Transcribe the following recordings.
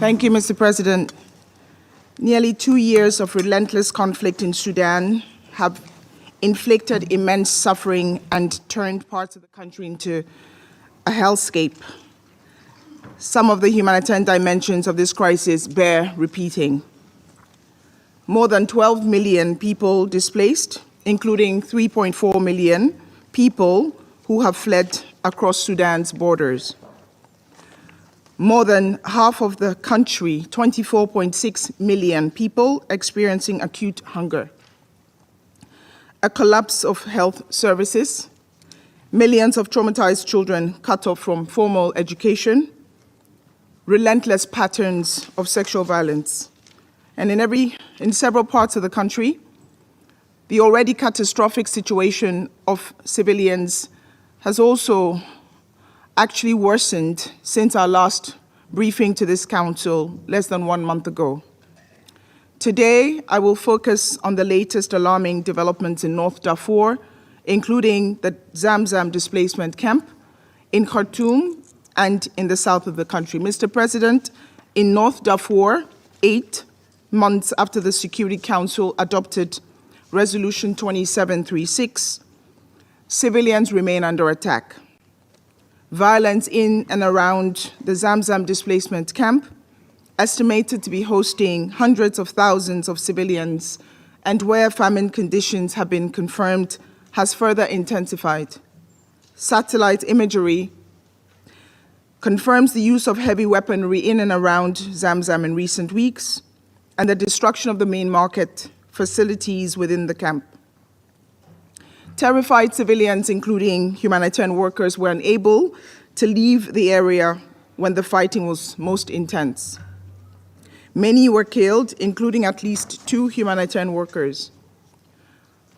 Thank you, Mr. President. Nearly 2 years of relentless conflict in Sudan have inflicted immense suffering and turned parts of the country into a hellscape. Some of the humanitarian dimensions of this crisis bear repeating. More than 12 million people displaced, including 3.4 million people who have fled across Sudan's borders. More than half of the country, 24.6 million people, experiencing acute hunger. A collapse of health services, millions of traumatized children cut off from formal education, relentless patterns of sexual violence. And in several parts of the country, the already catastrophic situation of civilians has also actually worsened since our last briefing to this council less than 1 month ago. Today, I will focus on the latest alarming developments in North Darfur, including the Zamzam displacement camp in Khartoum and in the south of the country. Mr. President, in North Darfur, 8 months after the Security Council adopted Resolution 2736, civilians remain under attack. Violence in and around the Zamzam displacement camp, estimated to be hosting hundreds of thousands of civilians, and where famine conditions have been confirmed, has further intensified. Satellite imagery confirms the use of heavy weaponry in and around Zamzam in recent weeks, and the destruction of the main market facilities within the camp. Terrified civilians, including humanitarian workers, were unable to leave the area when the fighting was most intense. Many were killed, including at least 2 humanitarian workers.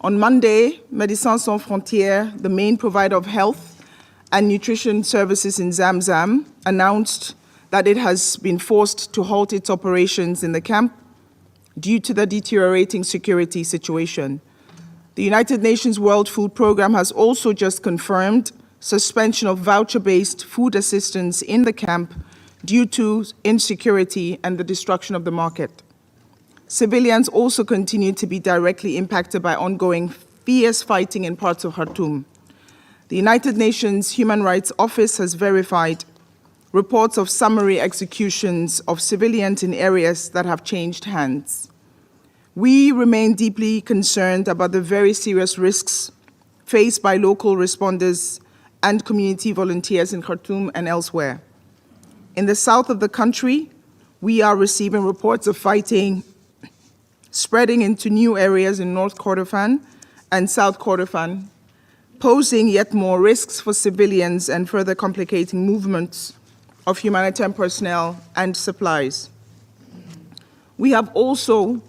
On Monday, Médecins Sans Frontières, the main provider of health and nutrition services in Zamzam, announced that it has been forced to halt its operations in the camp due to the deteriorating security situation. The United Nations World Food Programme has also just confirmed suspension of voucher-based food assistance in the camp due to insecurity and the destruction of the market. Civilians also continue to be directly impacted by ongoing fierce fighting in parts of Khartoum. The United Nations Human Rights Office has verified reports of summary executions of civilians in areas that have changed hands. We remain deeply concerned about the very serious risks faced by local responders and community volunteers in Khartoum and elsewhere. In the south of the country, we are receiving reports of fighting spreading into new areas in North Kordofan and South Kordofan, posing yet more risks for civilians and further complicating movements of humanitarian personnel and supplies. We have also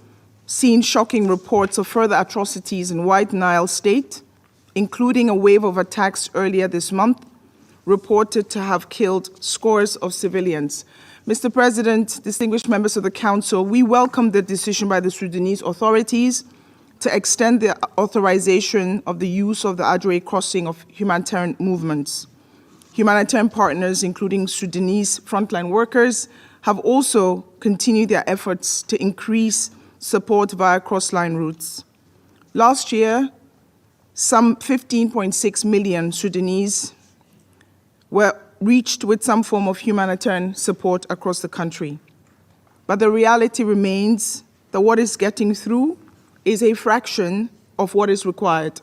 seen shocking reports of further atrocities in White Nile State, including a wave of attacks earlier this month, reported to have killed scores of civilians. Mr. President, distinguished members of the Council, we welcome the decision by the Sudanese authorities to extend the authorization of the use of the Adre crossing of humanitarian movements. Humanitarian partners, including Sudanese frontline workers, have also continued their efforts to increase support via cross-line routes. Last year, some 15.6 million Sudanese were reached with some form of humanitarian support across the country. But the reality remains that what is getting through is a fraction of what is required,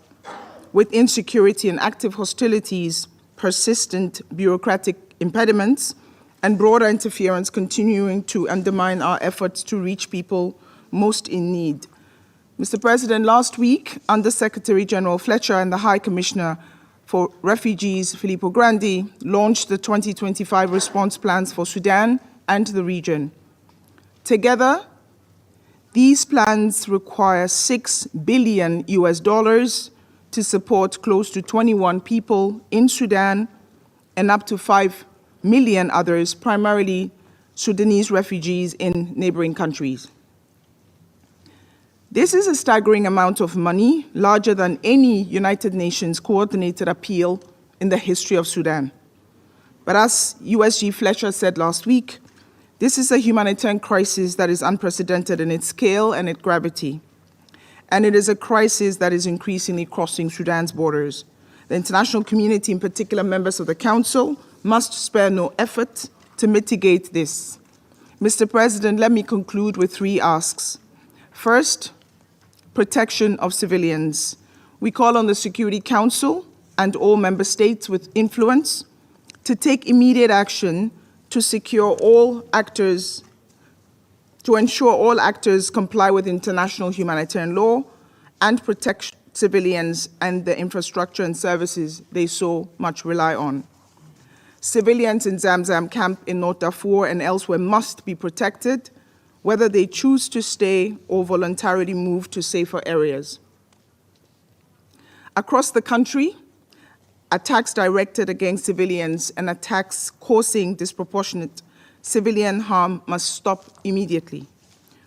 with insecurity and active hostilities, persistent bureaucratic impediments, and broader interference continuing to undermine our efforts to reach people most in need. Mr. President, last week, Under-Secretary General Fletcher and the High Commissioner for Refugees, Filippo Grandi, launched the 2025 response plans for Sudan and the region. Together, these plans require $6 billion to support close to 21 people in Sudan and up to 5 million others, primarily Sudanese refugees in neighboring countries. This is a staggering amount of money, larger than any United Nations coordinated appeal in the history of Sudan. But as USG Fletcher said last week, This is a humanitarian crisis that is unprecedented in its scale and its gravity. And it is a crisis that is increasingly crossing Sudan's borders. The international community, in particular members of the Council, must spare no effort to mitigate this. Mr. President, let me conclude with 3 asks. First, protection of civilians. We call on the Security Council and all member states with influence to take immediate action to ensure all actors comply with international humanitarian law and protect civilians and the infrastructure and services they so much rely on. Civilians in Zamzam camp in North Darfur and elsewhere must be protected, whether they choose to stay or voluntarily move to safer areas. Across the country, attacks directed against civilians and attacks causing disproportionate civilian harm must stop immediately.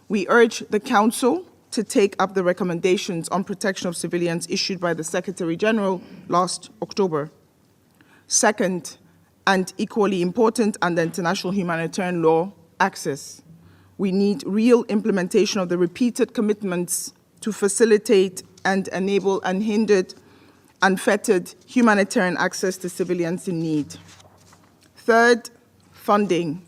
We urge the Council to take up the recommendations on protection of civilians issued by the Secretary General last October. Second, and equally important under international humanitarian law, access. We need real implementation of the repeated commitments to facilitate and enable unhindered, unfettered humanitarian access to civilians in need. Third, funding.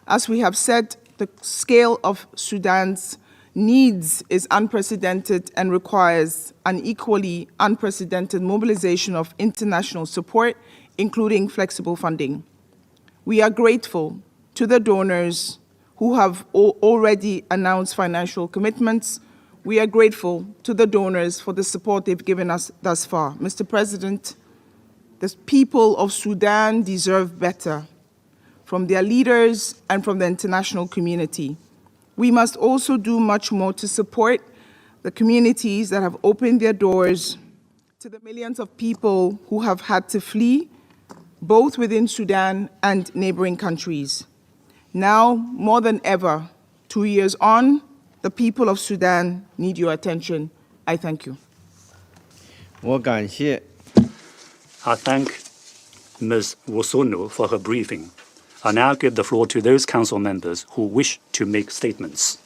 As we have said, the scale of Sudan's needs is unprecedented and requires an equally unprecedented mobilization of international support, including flexible funding. We are grateful to the donors who have already announced financial commitments. We are grateful to the donors for the support they've given us thus far. Mr. President, the people of Sudan deserve better from their leaders and from the international community. We must also do much more to support the communities that have opened their doors to the millions of people who have had to flee, both within Sudan and neighboring countries. Now, more than ever, 2 years on, the people of Sudan need your attention. I thank you. I thank Ms. Wosono for her briefing. I now give the floor to those Council members who wish to make statements.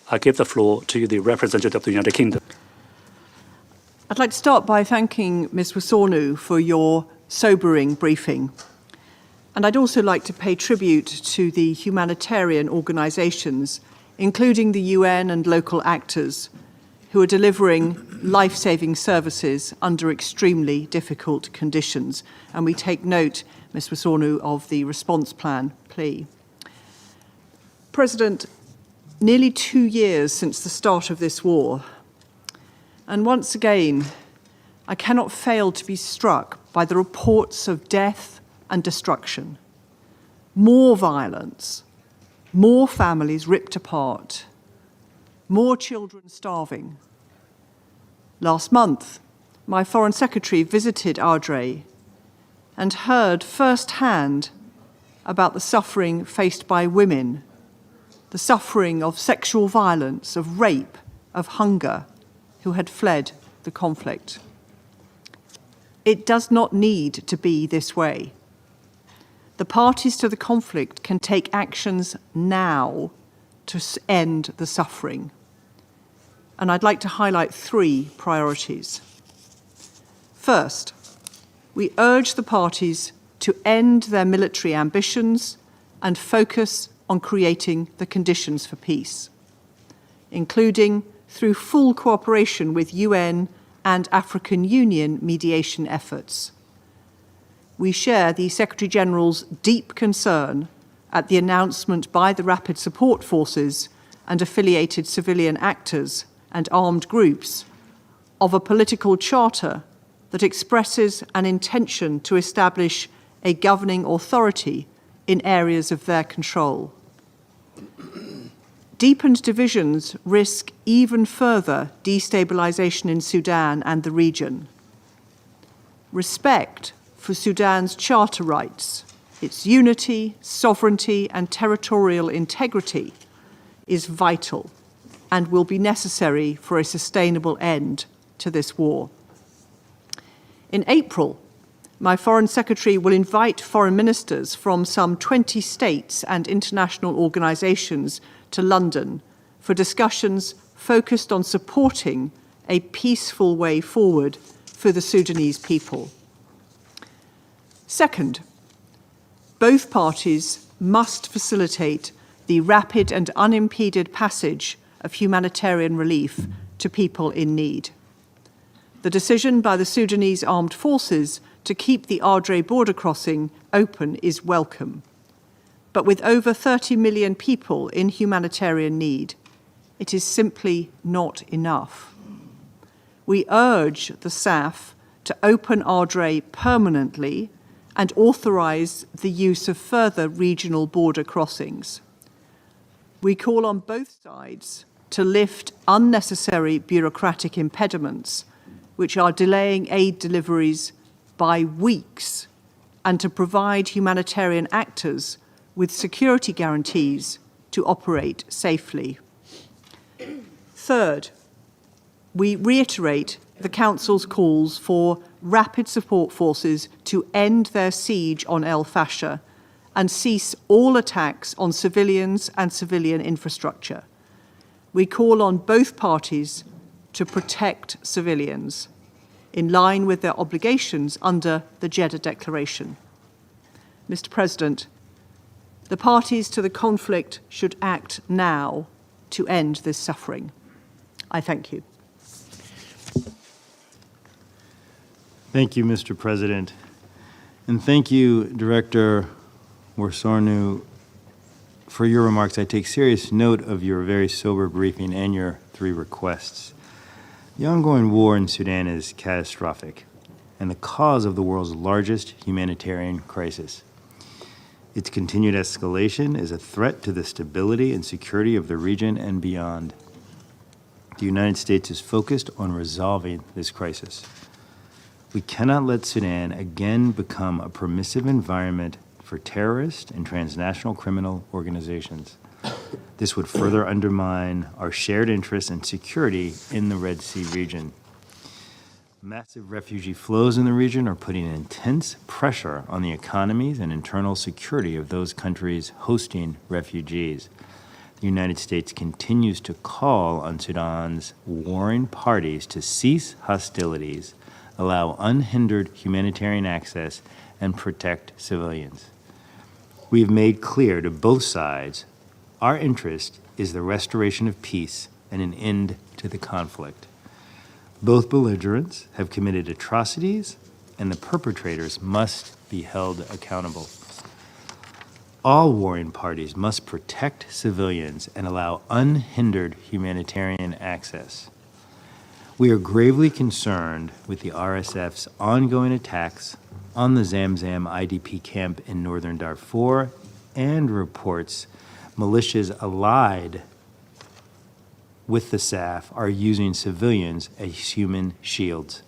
I give the floor to the representative of the United Kingdom. I'd like to start by thanking Ms. Wosono for your sobering briefing. And I'd also like to pay tribute to the humanitarian organisations, including the UN and local actors, who are delivering life-saving services under extremely difficult conditions. And we take note, Ms. Wosono, of the response plan plea. President, nearly 2 years since the start of this war, and once again, I cannot fail to be struck by the reports of death and destruction, more violence, more families ripped apart, more children starving. Last month, my Foreign Secretary visited Ardre and heard firsthand about the suffering faced by women, the suffering of sexual violence, of rape, of hunger, who had fled the conflict. It does not need to be this way. The parties to the conflict can take actions now to end the suffering. And I'd like to highlight 3 priorities. First, we urge the parties to end their military ambitions and focus on creating the conditions for peace, including through full cooperation with UN and African Union mediation efforts. We share the Secretary-General's deep concern at the announcement by the Rapid Support Forces and affiliated civilian actors and armed groups of a political charter that expresses an intention to establish a governing authority in areas of their control. Deepened divisions risk even further destabilization in Sudan and the region. Respect for Sudan's charter rights, its unity, sovereignty, and territorial integrity is vital and will be necessary for a sustainable end to this war. In April, My Foreign Secretary will invite foreign ministers from some 20 states and international organisations to London for discussions focused on supporting a peaceful way forward for the Sudanese people. Second, both parties must facilitate the rapid and unimpeded passage of humanitarian relief to people in need. The decision by the Sudanese armed forces to keep the Adre border crossing open is welcome. But with over 30 million people in humanitarian need, it is simply not enough. We urge the SAF to open Adre permanently and authorise the use of further regional border crossings. We call on both sides to lift unnecessary bureaucratic impediments which are delaying aid deliveries by weeks, and to provide humanitarian actors with security guarantees to operate safely. Third, we reiterate the Council's calls for rapid support forces to end their siege on El Fasher and cease all attacks on civilians and civilian infrastructure. We call on both parties to protect civilians in line with their obligations under the Jeddah Declaration. Mr. President, the parties to the conflict should act now to end this suffering. I thank you. Thank you, Mr. President. And thank you, Director Worsonu, for your remarks. I take serious note of your very sober briefing and your 3 requests. The ongoing war in Sudan is catastrophic and the cause of the world's largest humanitarian crisis. Its continued escalation is a threat to the stability and security of the region and beyond. The United States is focused on resolving this crisis. We cannot let Sudan again become a permissive environment for terrorist and transnational criminal organizations. This would further undermine our shared interests and security in the Red Sea region. Massive refugee flows in the region are putting intense pressure on the economies and internal security of those countries hosting refugees. The United States continues to call on Sudan's warring parties to cease hostilities, allow unhindered humanitarian access, and protect civilians. We have made clear to both sides our interest is the restoration of peace and an end to the conflict. Both belligerents have committed atrocities, and the perpetrators must be held accountable. All warring parties must protect civilians and allow unhindered humanitarian access. We are gravely concerned with the RSF's ongoing attacks on the Zamzam IDP camp in northern Darfur and reports militias allied with the SAF are using civilians as human shields.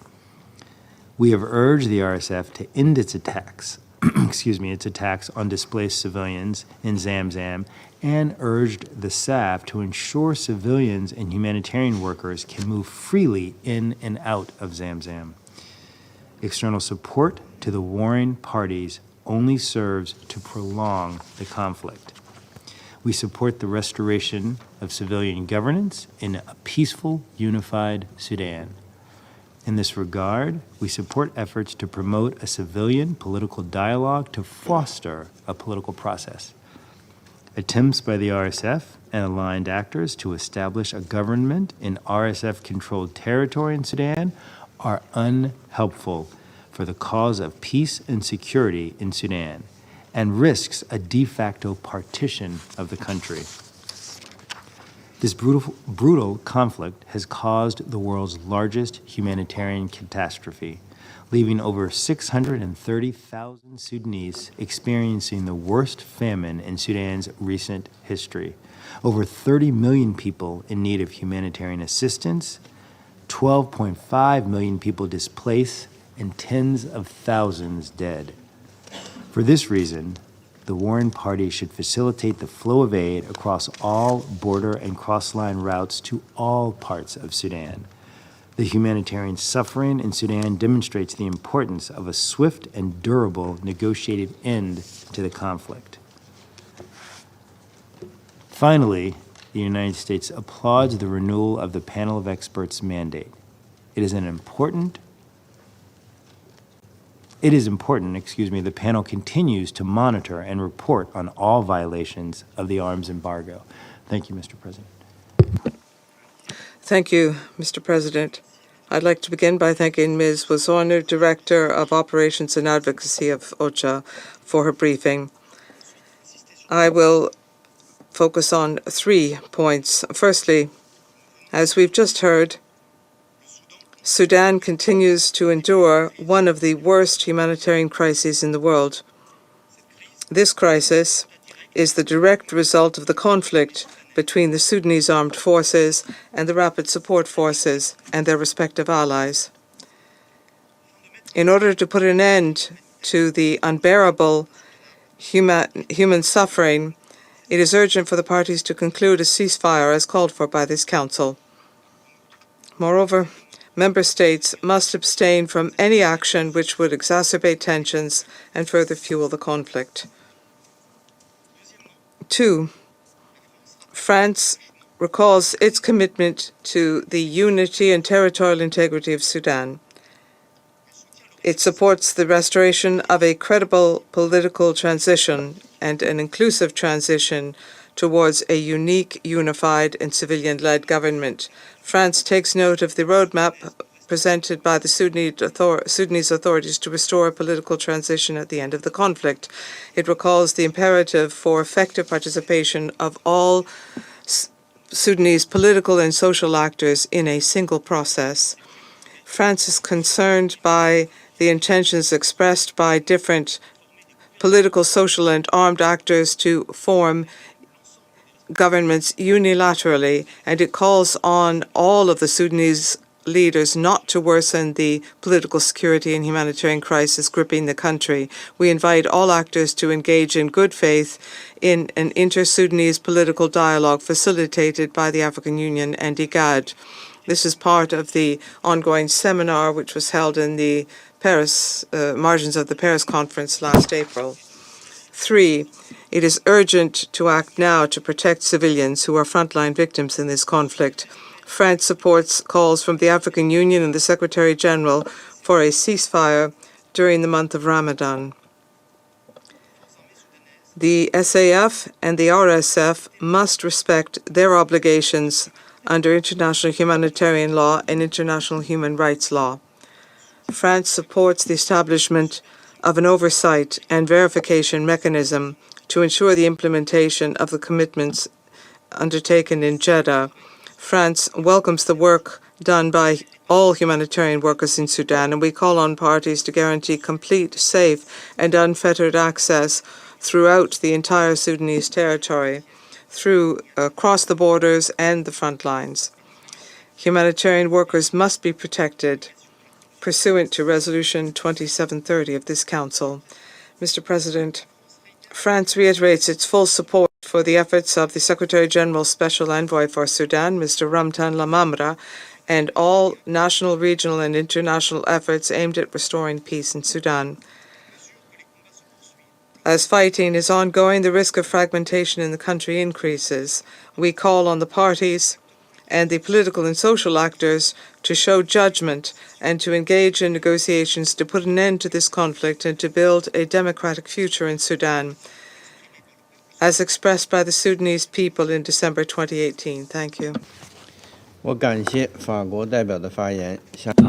We have urged the RSF to end its attacks, its attacks on displaced civilians in Zamzam, and urged the SAF to ensure civilians and humanitarian workers can move freely in and out of Zamzam. External support to the warring parties only serves to prolong the conflict. We support the restoration of civilian governance in a peaceful, unified Sudan. In this regard, we support efforts to promote a civilian political dialogue to foster a political process. Attempts by the RSF and aligned actors to establish a government in RSF-controlled territory in Sudan are unhelpful for the cause of peace and security in Sudan, and risks a de facto partition of the country. This brutal conflict has caused the world's largest humanitarian catastrophe, leaving over 630,000 Sudanese experiencing the worst famine in Sudan's recent history, over 30 million people in need of humanitarian assistance, 12.5 million people displaced, and tens of thousands dead. For this reason, the warring party should facilitate the flow of aid across all border and cross-line routes to all parts of Sudan. The humanitarian suffering in Sudan demonstrates the importance of a swift and durable negotiated end to the conflict. Finally, the United States applauds the renewal of the panel of experts mandate. It is important, the panel continues to monitor and report on all violations of the arms embargo. Thank you, Mr. President. Thank you, Mr. President. I'd like to begin by thanking Ms. Wosornu, Director of Operations and Advocacy of OCHA, for her briefing. I will focus on 3 points. Firstly, as we've just heard, Sudan continues to endure one of the worst humanitarian crises in the world. This crisis is the direct result of the conflict between the Sudanese armed forces and the Rapid Support Forces and their respective allies. In order to put an end to the unbearable human suffering, it is urgent for the parties to conclude a ceasefire as called for by this Council. Moreover, Member States must abstain from any action which would exacerbate tensions and further fuel the conflict. 2. France recalls its commitment to the unity and territorial integrity of Sudan. It supports the restoration of a credible political transition and an inclusive transition towards a unique, unified, and civilian-led government. France takes note of the roadmap presented by the Sudanese authorities to restore a political transition at the end of the conflict. It recalls the imperative for effective participation of all Sudanese political and social actors in a single process. France is concerned by the intentions expressed by different political, social, and armed actors to form governments unilaterally, and it calls on all of the Sudanese leaders not to worsen the political security and humanitarian crisis gripping the country. We invite all actors to engage in good faith in an inter-Sudanese political dialogue facilitated by the African Union and IGAD. This is part of the ongoing seminar which was held in the Paris margins of the Paris conference last April. 3. It is urgent to act now to protect civilians who are frontline victims in this conflict. France supports calls from the African Union and the Secretary General for a ceasefire during the month of Ramadan. The SAF and the RSF must respect their obligations under international humanitarian law and international human rights law. France supports the establishment of an oversight and verification mechanism to ensure the implementation of the commitments undertaken in Jeddah. France welcomes the work done by all humanitarian workers in Sudan, and we call on parties to guarantee complete, safe, and unfettered access throughout the entire Sudanese territory, across the borders and the front lines. Humanitarian workers must be protected pursuant to Resolution 2730 of this Council. Mr. President, France reiterates its full support for the efforts of the Secretary-General's Special Envoy for Sudan, Mr. Ramtan Lamamra, and all national, regional, and international efforts aimed at restoring peace in Sudan. As fighting is ongoing, the risk of fragmentation in the country increases. We call on the parties and the political and social actors to show judgment and to engage in negotiations to put an end to this conflict and to build a democratic future in Sudan, as expressed by the Sudanese people in December 2018. Thank you. I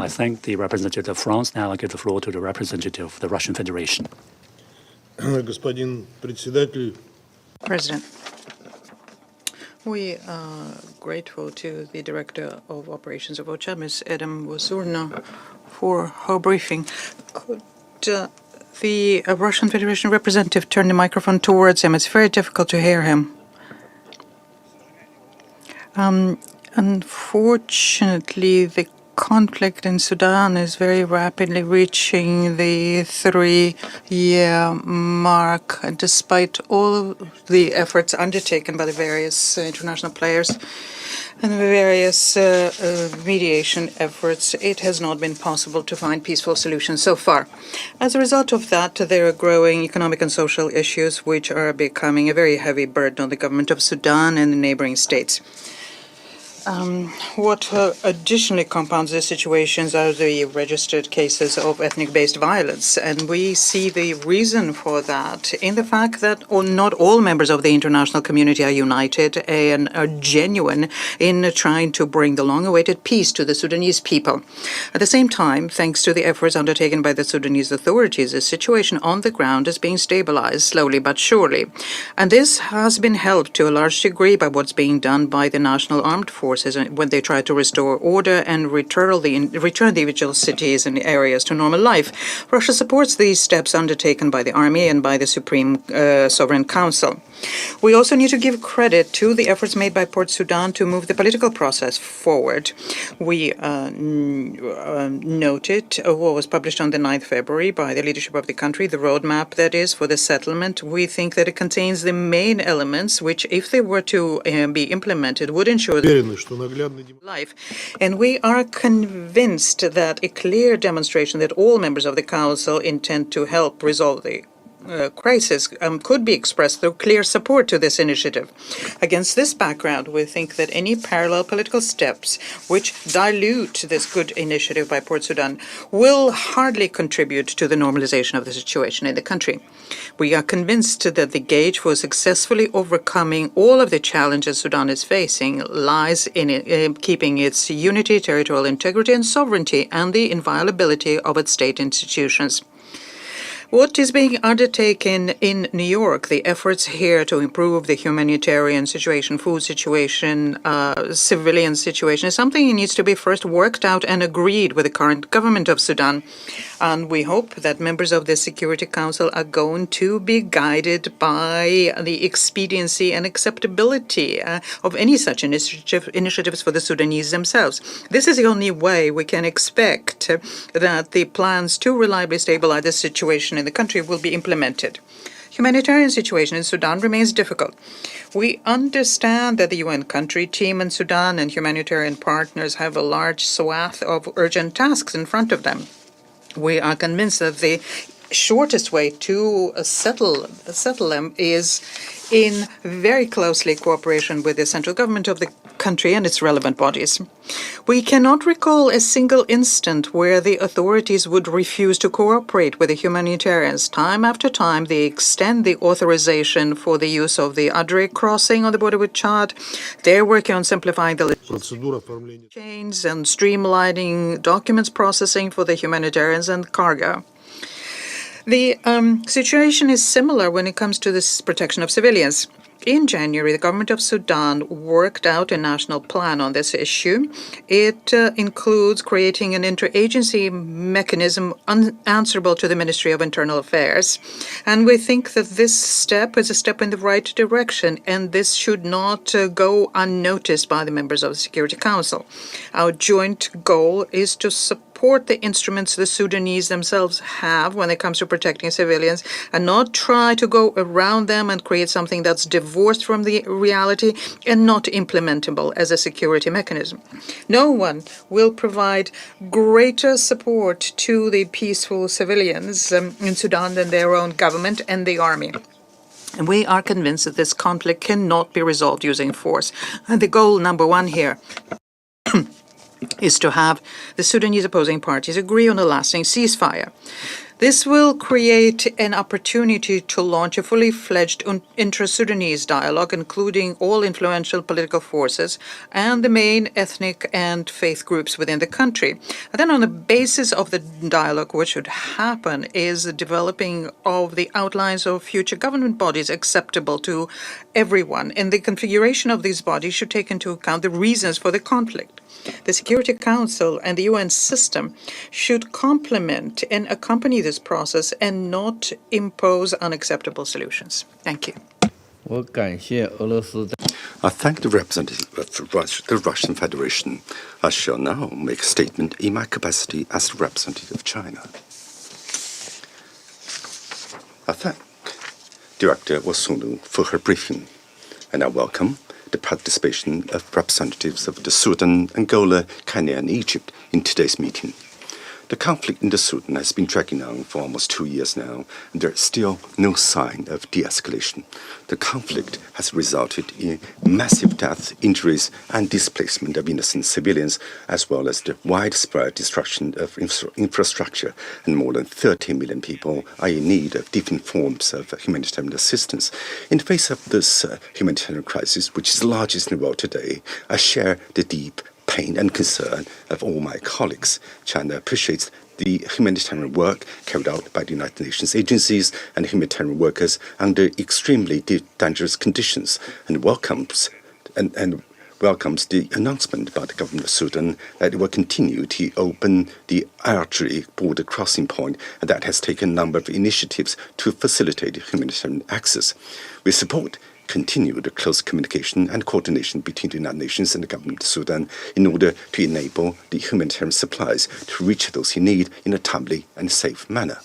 thank the representative of France. Now I give the floor to the representative of the Russian Federation. President, we are grateful to the Director of Operations of OCHA, Ms. Adam Wosornu, for her briefing. Could the Russian Federation representative turn the microphone towards him? It's very difficult to hear him. Unfortunately, the conflict in Sudan is very rapidly reaching the 3-year mark, despite all the efforts undertaken by the various international players and the various mediation efforts. It has not been possible to find peaceful solutions so far. As a result of that, there are growing economic and social issues which are becoming a very heavy burden on the government of Sudan and the neighboring states. What additionally compounds the situations are the registered cases of ethnic-based violence, and we see the reason for that in the fact that not all members of the international community are united and are genuine in trying to bring the long-awaited peace to the Sudanese people. At the same time, thanks to the efforts undertaken by the Sudanese authorities, the situation on the ground is being stabilized slowly but surely, and this has been helped to a large degree by what's being done by the national armed forces when they try to restore order and return the individual cities and areas to normal life. Russia supports these steps undertaken by the army and by the Supreme Sovereign Council. We also need to give credit to the efforts made by Port Sudan to move the political process forward. We noted what was published on the 9th February by the leadership of the country, the roadmap that is for the settlement. We think that it contains the main elements which, if they were to be implemented, would ensure life. And we are convinced that a clear demonstration that all members of the Council intend to help resolve the crisis could be expressed through clear support to this initiative. Against this background, we think that any parallel political steps which dilute this good initiative by Port Sudan will hardly contribute to the normalization of the situation in the country. We are convinced that the gauge for successfully overcoming all of the challenges Sudan is facing lies in keeping its unity, territorial integrity, and sovereignty, and the inviolability of its state institutions. What is being undertaken in New York, the efforts here to improve the humanitarian situation, food situation, civilian situation, is something that needs to be first worked out and agreed with the current government of Sudan. And we hope that members of the Security Council are going to be guided by the expediency and acceptability of any such initiatives for the Sudanese themselves. This is the only way we can expect that the plans to reliably stabilize the situation in the country will be implemented. Humanitarian situation in Sudan remains difficult. We understand that the UN country team in Sudan and humanitarian partners have a large swath of urgent tasks in front of them. We are convinced that the shortest way to settle them is in very closely cooperation with the central government of the country and its relevant bodies. We cannot recall a single instant where the authorities would refuse to cooperate with the humanitarians. Time after time, they extend the authorization for the use of the Adre crossing on the border with Chad. They're working on simplifying the chains and streamlining documents processing for the humanitarians and cargo. The situation is similar when it comes to this protection of civilians. In January, the government of Sudan worked out a national plan on this issue. It includes creating an interagency mechanism unanswerable to the Ministry of Internal Affairs. And we think that this step is a step in the right direction, and this should not go unnoticed by the members of the Security Council. Our joint goal is to support the instruments the Sudanese themselves have when it comes to protecting civilians and not try to go around them and create something that's divorced from the reality and not implementable as a security mechanism. No one will provide greater support to the peaceful civilians in Sudan than their own government and the army. And we are convinced that this conflict cannot be resolved using force. And the goal number one here is to have the Sudanese opposing parties agree on a lasting ceasefire. This will create an opportunity to launch a fully fledged intra-Sudanese dialogue, including all influential political forces and the main ethnic and faith groups within the country. And then on the basis of the dialogue, what should happen is the developing of the outlines of future government bodies acceptable to everyone. And the configuration of these bodies should take into account the reasons for the conflict. The Security Council and the UN system should complement and accompany this process and not impose unacceptable solutions. Thank you. I thank the representative of the Russian Federation. I shall now make a statement in my capacity as the representative of China. I thank Director Wasunu for her briefing, and I welcome the participation of representatives of the Sudan, Angola, Kenya, and Egypt in today's meeting. The conflict in the Sudan has been dragging on for almost 2 years now, and there is still no sign of de-escalation. The conflict has resulted in massive deaths, injuries, and displacement of innocent civilians, as well as the widespread destruction of infrastructure, and more than 30 million people are in need of different forms of humanitarian assistance. In the face of this humanitarian crisis, which is the largest in the world today, I share the deep pain and concern of all my colleagues. China appreciates the humanitarian work carried out by the United Nations agencies and humanitarian workers under extremely dangerous conditions, and welcomes the announcement by the government of Sudan that it will continue to open the artery border crossing point, and that has taken a number of initiatives to facilitate humanitarian access. We support continued close communication and coordination between the United Nations and the government of Sudan in order to enable the humanitarian supplies to reach those in need in a timely and safe manner.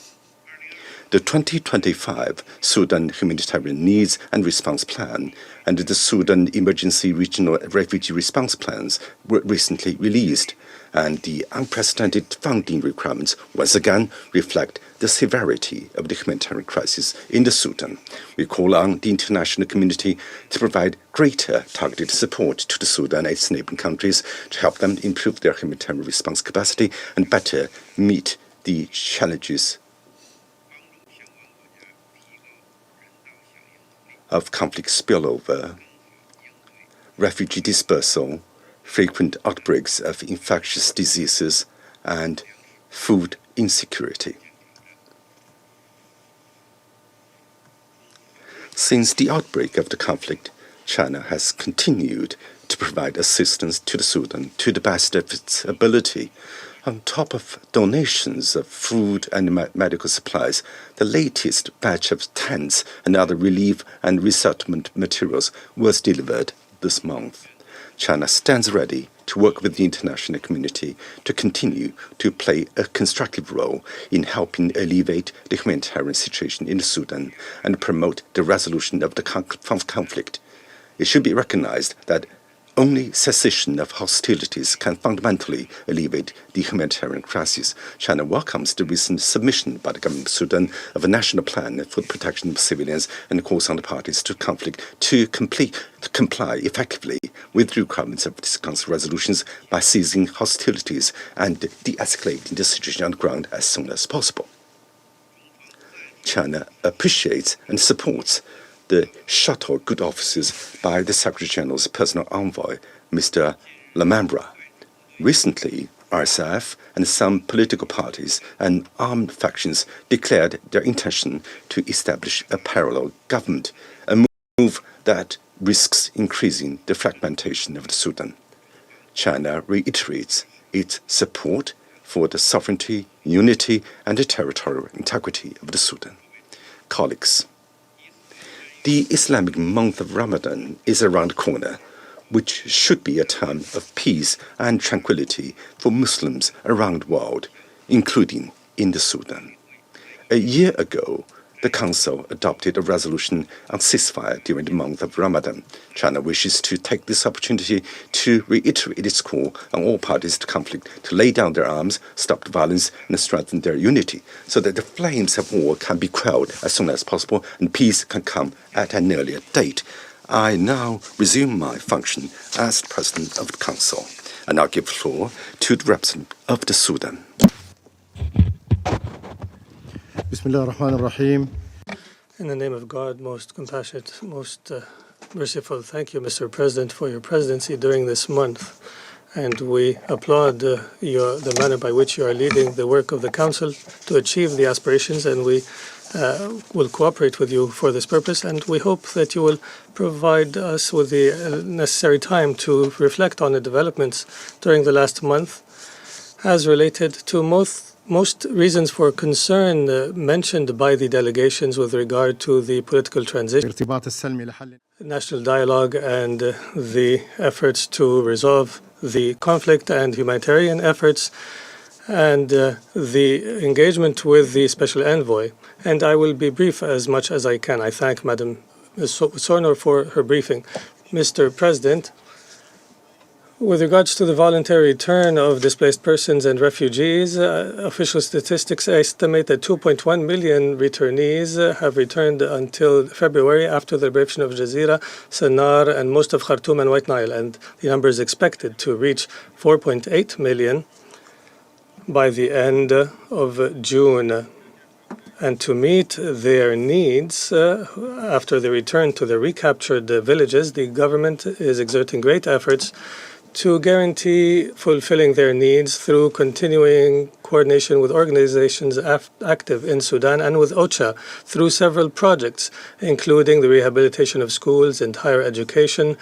The 2025 Sudan Humanitarian Needs and Response Plan and the Sudan Emergency Regional Refugee Response Plans were recently released, and the unprecedented funding requirements once again reflect the severity of the humanitarian crisis in the Sudan. We call on the international community to provide greater targeted support to the Sudan and its neighboring countries to help them improve their humanitarian response capacity and better meet the challenges of conflict spillover, refugee dispersal, frequent outbreaks of infectious diseases, and food insecurity. Since the outbreak of the conflict, China has continued to provide assistance to the Sudan to the best of its ability. On top of donations of food and medical supplies, the latest batch of tents and other relief and resettlement materials was delivered this month. China stands ready to work with the international community to continue to play a constructive role in helping alleviate the humanitarian situation in Sudan and promote the resolution of the conflict. It should be recognized that only cessation of hostilities can fundamentally alleviate the humanitarian crisis. China welcomes the recent submission by the government of Sudan of a national plan for the protection of civilians and calls on the parties to conflict to comply effectively with the requirements of this council resolutions by ceasing hostilities and de-escalating the situation on the ground as soon as possible. China appreciates and supports the shuttle good offices by the Secretary General's personal envoy, Mr. Lamambra. Recently, RSF and some political parties and armed factions declared their intention to establish a parallel government, a move that risks increasing the fragmentation of the Sudan. China reiterates its support for the sovereignty, unity, and the territorial integrity of the Sudan. Colleagues, the Islamic month of Ramadan is around the corner, which should be a time of peace and tranquility for Muslims around the world, including in the Sudan. A year ago, the Council adopted a resolution on ceasefire during the month of Ramadan. China wishes to take this opportunity to reiterate its call on all parties to conflict to lay down their arms, stop the violence, and strengthen their unity, so that the flames of war can be quelled as soon as possible and peace can come at an earlier date. I now resume my function as President of the Council, and I'll give the floor to the representative of the Sudan. Bismillah ar-Rahman ar-Rahim. In the name of God, most compassionate, most merciful, thank you, Mr. President, for your presidency during this month. And we applaud the manner by which you are leading the work of the Council to achieve the aspirations, and we will cooperate with you for this purpose. And we hope that you will provide us with the necessary time to reflect on the developments during the last month as related to most reasons for concern mentioned by the delegations with regard to the political transition, ارتباط السلمي لحل national dialogue, and the efforts to resolve the conflict and humanitarian efforts, and the engagement with the special envoy. And I will be brief as much as I can. I thank Madam Sorno for her briefing. Mr. President, with regards to the voluntary return of displaced persons and refugees, official statistics estimate that 2.1 million returnees have returned until February after the liberation of Jazeera, Sennar, and most of Khartoum and White Nile. And the number is expected to reach 4.8 million by the end of June. And to meet their needs after the return to the recaptured villages, the government is exerting great efforts to guarantee fulfilling their needs through continuing coordination with organizations active in Sudan and with OCHA through several projects, including the rehabilitation of schools and higher education,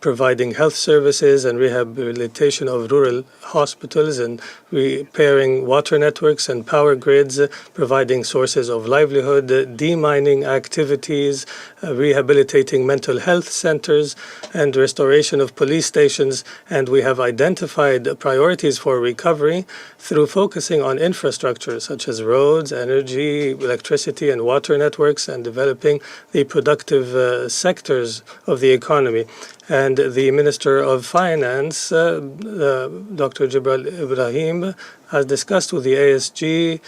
providing health services and rehabilitation of rural hospitals, and repairing water networks and power grids, providing sources of livelihood, demining activities, rehabilitating mental health centers, and restoration of police stations. And we have identified priorities for recovery through focusing on infrastructure such as roads, energy, electricity, and water networks, and developing the productive sectors of the economy. And the Minister of Finance, Dr. Jibril Ibrahim, has discussed with the ASG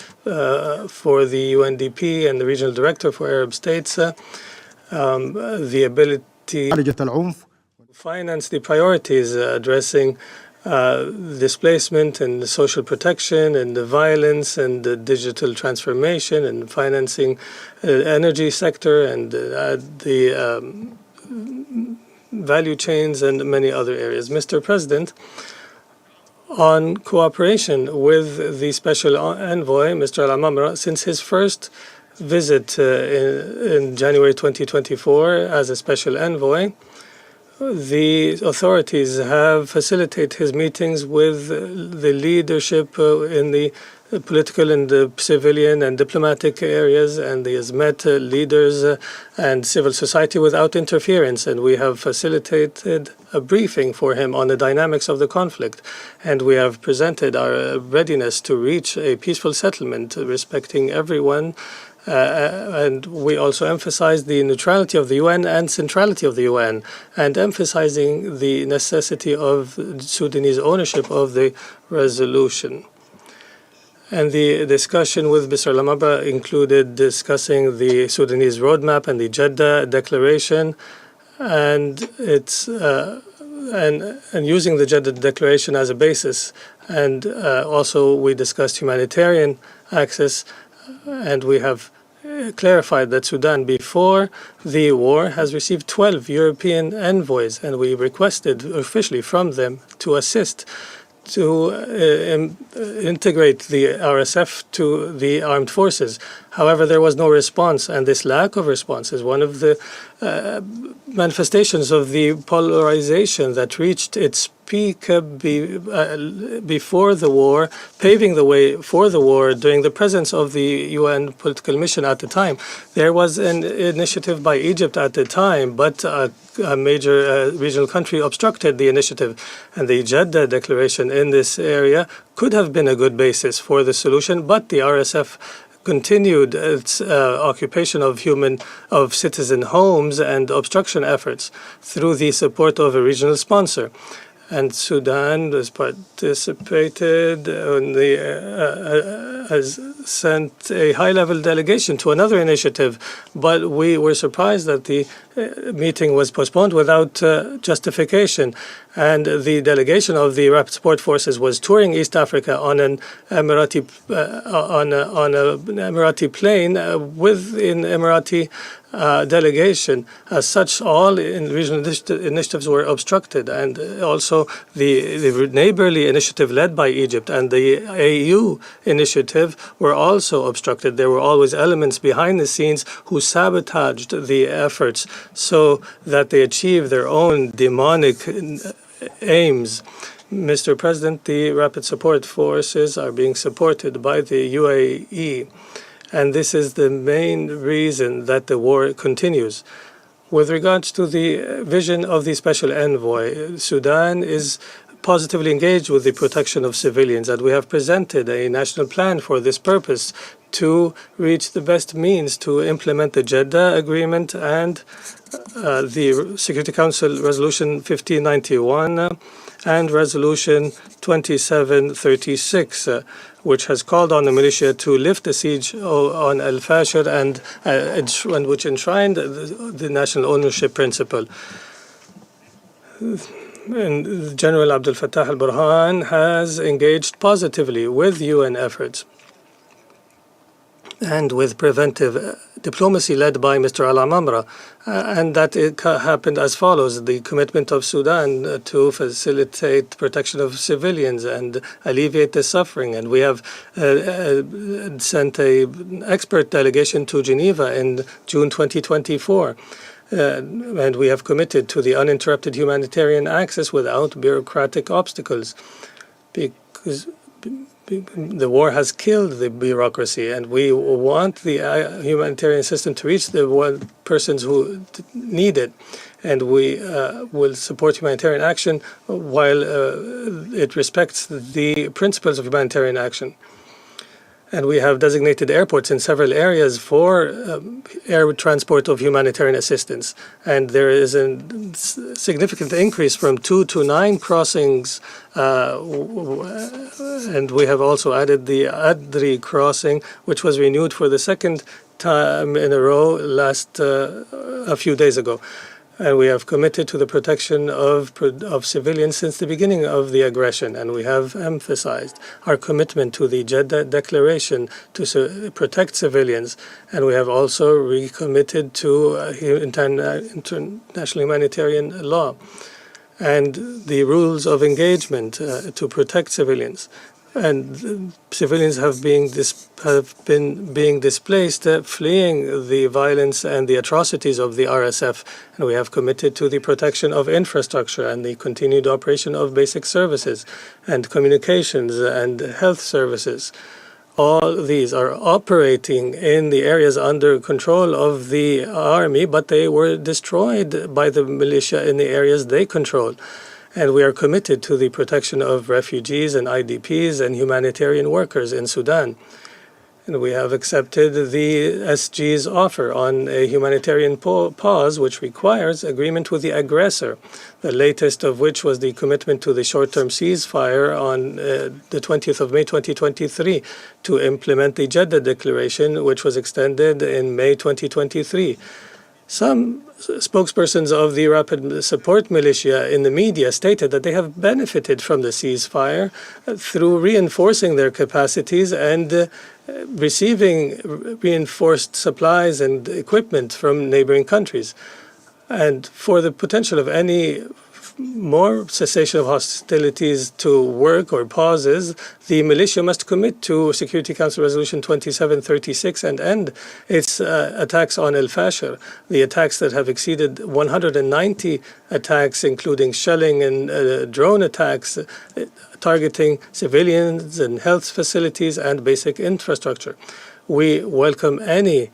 for the UNDP and the Regional Director for Arab States the ability معالجة العنف to finance the priorities addressing displacement and social protection and the violence and the digital transformation and financing energy sector and the value chains and many other areas. Mr. President, on cooperation with the Special Envoy, Mr. Al-Amamra, since his first visit in January 2024 as a Special Envoy, the authorities have facilitated his meetings with the leadership in the political and civilian and diplomatic areas, and he has met leaders and civil society without interference. And we have facilitated a briefing for him on the dynamics of the conflict. And we have presented our readiness to reach a peaceful settlement respecting everyone. And we also emphasized the neutrality of the UN and centrality of the UN, and emphasizing the necessity of Sudanese ownership of the resolution. And the discussion with Mr. Lamaba included discussing the Sudanese roadmap and the Jeddah Declaration, and its and using the Jeddah Declaration as a basis. And also we discussed humanitarian access, and we have clarified that Sudan, before the war, has received 12 European envoys, and we requested officially from them to assist to integrate the RSF to the armed forces. However, there was no response, and this lack of response is one of the manifestations of the polarization that reached its peak before the war, paving the way for the war during the presence of the UN political mission at the time. There was an initiative by Egypt at the time, but a major regional country obstructed the initiative, and the Jeddah Declaration in this area could have been a good basis for the solution, but the RSF continued its occupation of citizen homes and obstruction efforts through the support of a regional sponsor. And Sudan has participated in has sent a high-level delegation to another initiative, but we were surprised that the meeting was postponed without justification. And the delegation of the Rapid Support Forces was touring East Africa on an Emirati Emirati plane with an Emirati delegation. As such, all regional initiatives were obstructed, and also the neighborly initiative led by Egypt and the AU initiative were also obstructed. There were always elements behind the scenes who sabotaged the efforts so that they achieve their own demonic aims. Mr. President, the Rapid Support Forces are being supported by the UAE, and this is the main reason that the war continues. With regards to the vision of the Special Envoy, Sudan is positively engaged with the protection of civilians, and we have presented a national plan for this purpose to reach the best means to implement the Jeddah Agreement and the Security Council Resolution 1591 and Resolution 2736, which has called on the militia to lift the siege on al-Fashir and which enshrined the national ownership principle. And General Abdel Fattah al-Burhan has engaged positively with UN efforts and with preventive diplomacy led by Mr. Al-Amamra, and that it happened as follows: the commitment of Sudan to facilitate protection of civilians and alleviate the suffering. And we have sent an expert delegation to Geneva in June 2024. And we have committed to the uninterrupted humanitarian access without bureaucratic obstacles, because the war has killed the bureaucracy, and we want the humanitarian system to reach the persons who need it. And we will support humanitarian action while it respects the principles of humanitarian action. And we have designated airports in several areas for air transport of humanitarian assistance. And there is a significant increase from 2 to 9 crossings. And we have also added the Adri crossing, which was renewed for the second time in a row a few days ago. And we have committed to the protection of civilians since the beginning of the aggression. And we have emphasized our commitment to the Jeddah Declaration to protect civilians. And we have also recommitted to international humanitarian law and the rules of engagement to protect civilians. And civilians have been being displaced, fleeing the violence and the atrocities of the RSF. And we have committed to the protection of infrastructure and the continued operation of basic services and communications and health services. All these are operating in the areas under control of the army, but they were destroyed by the militia in the areas they control. And we are committed to the protection of refugees and IDPs and humanitarian workers in Sudan. And we have accepted the SG's offer on a humanitarian pause, which requires agreement with the aggressor, the latest of which was the commitment to the short-term ceasefire on the 20th of May 2023 to implement the Jeddah Declaration, which was extended in May 2023. Some spokespersons of the Rapid Support Militia in the media stated that they have benefited from the ceasefire through reinforcing their capacities and receiving reinforced supplies and equipment from neighboring countries. And for the potential of any more cessation of hostilities to work or pauses, the militia must commit to Security Council Resolution 2736 and end its attacks on al-Fashir, the attacks that have exceeded 190 attacks, including shelling and drone attacks, targeting civilians and health facilities and basic infrastructure. We welcome any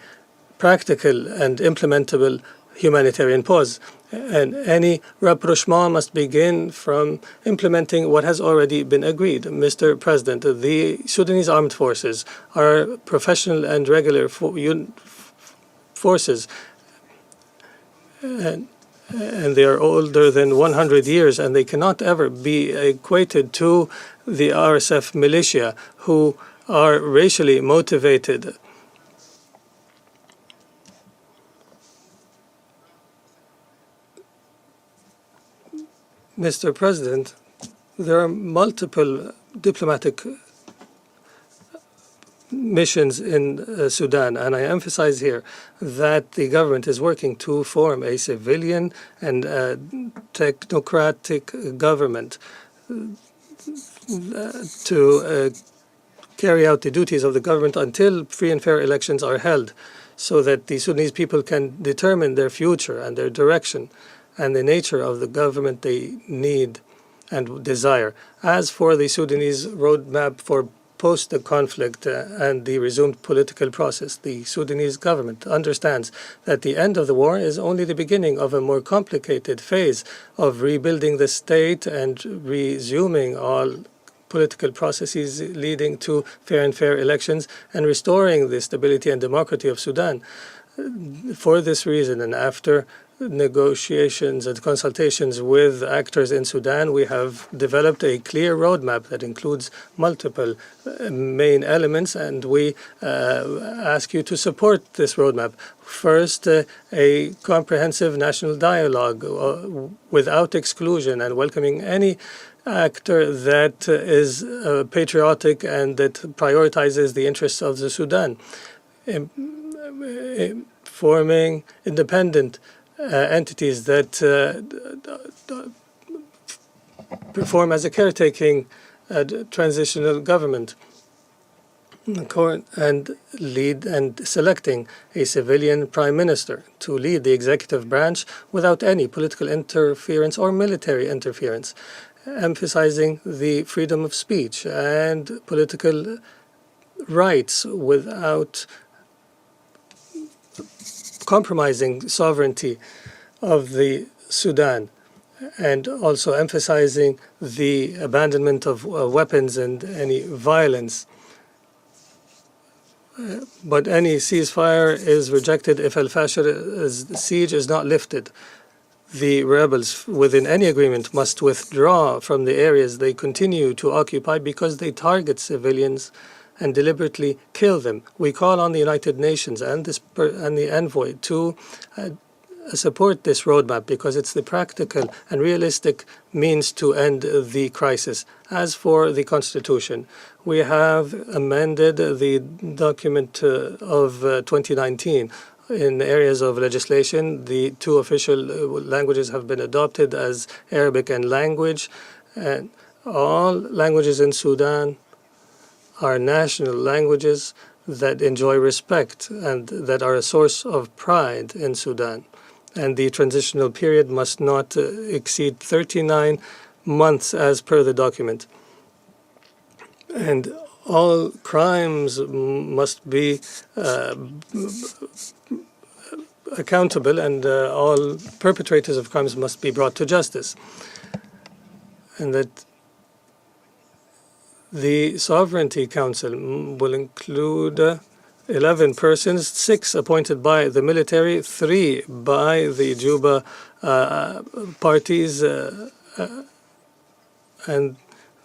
practical and implementable humanitarian pause, and any rapprochement must begin from implementing what has already been agreed. Mr. President, the Sudanese armed forces are professional and regular forces, and they are older than 100 years, and they cannot ever be equated to the RSF militia, who are racially motivated. Mr. President, there are multiple diplomatic missions in Sudan, and I emphasize here that the government is working to form a civilian and technocratic government to carry out the duties of the government until free and fair elections are held, so that the Sudanese people can determine their future and their direction and the nature of the government they need and desire. As for the Sudanese roadmap for post the conflict and the resumed political process, the Sudanese government understands that the end of the war is only the beginning of a more complicated phase of rebuilding the state and resuming all political processes leading to fair and fair elections and restoring the stability and democracy of Sudan. For this reason, and after negotiations and consultations with actors in Sudan, we have developed a clear roadmap that includes multiple main elements, and we ask you to support this roadmap. First, a comprehensive national dialogue without exclusion and welcoming any actor that is patriotic and that prioritizes the interests of the Sudan. Forming independent entities that perform as a caretaking transitional government and lead and selecting a civilian prime minister to lead the executive branch without any political interference or military interference, emphasizing the freedom of speech and political rights without compromising sovereignty of the Sudan, and also emphasizing the abandonment of weapons and any violence. But any ceasefire is rejected if al-Fasher's siege is not lifted. The rebels within any agreement must withdraw from the areas they continue to occupy because they target civilians and deliberately kill them. We call on the United Nations and the envoy to support this roadmap because it's the practical and realistic means to end the crisis. As for the Constitution, we have amended the document of 2019. In areas of legislation, the two official languages have been adopted as Arabic and language, and all languages in Sudan are national languages that enjoy respect and that are a source of pride in Sudan. And the transitional period must not exceed 39 months as per the document. And all crimes must be accountable, and all perpetrators of crimes must be brought to justice. And that the Sovereignty Council will include 11 persons, 6 appointed by the military, 3 by the Juba parties, and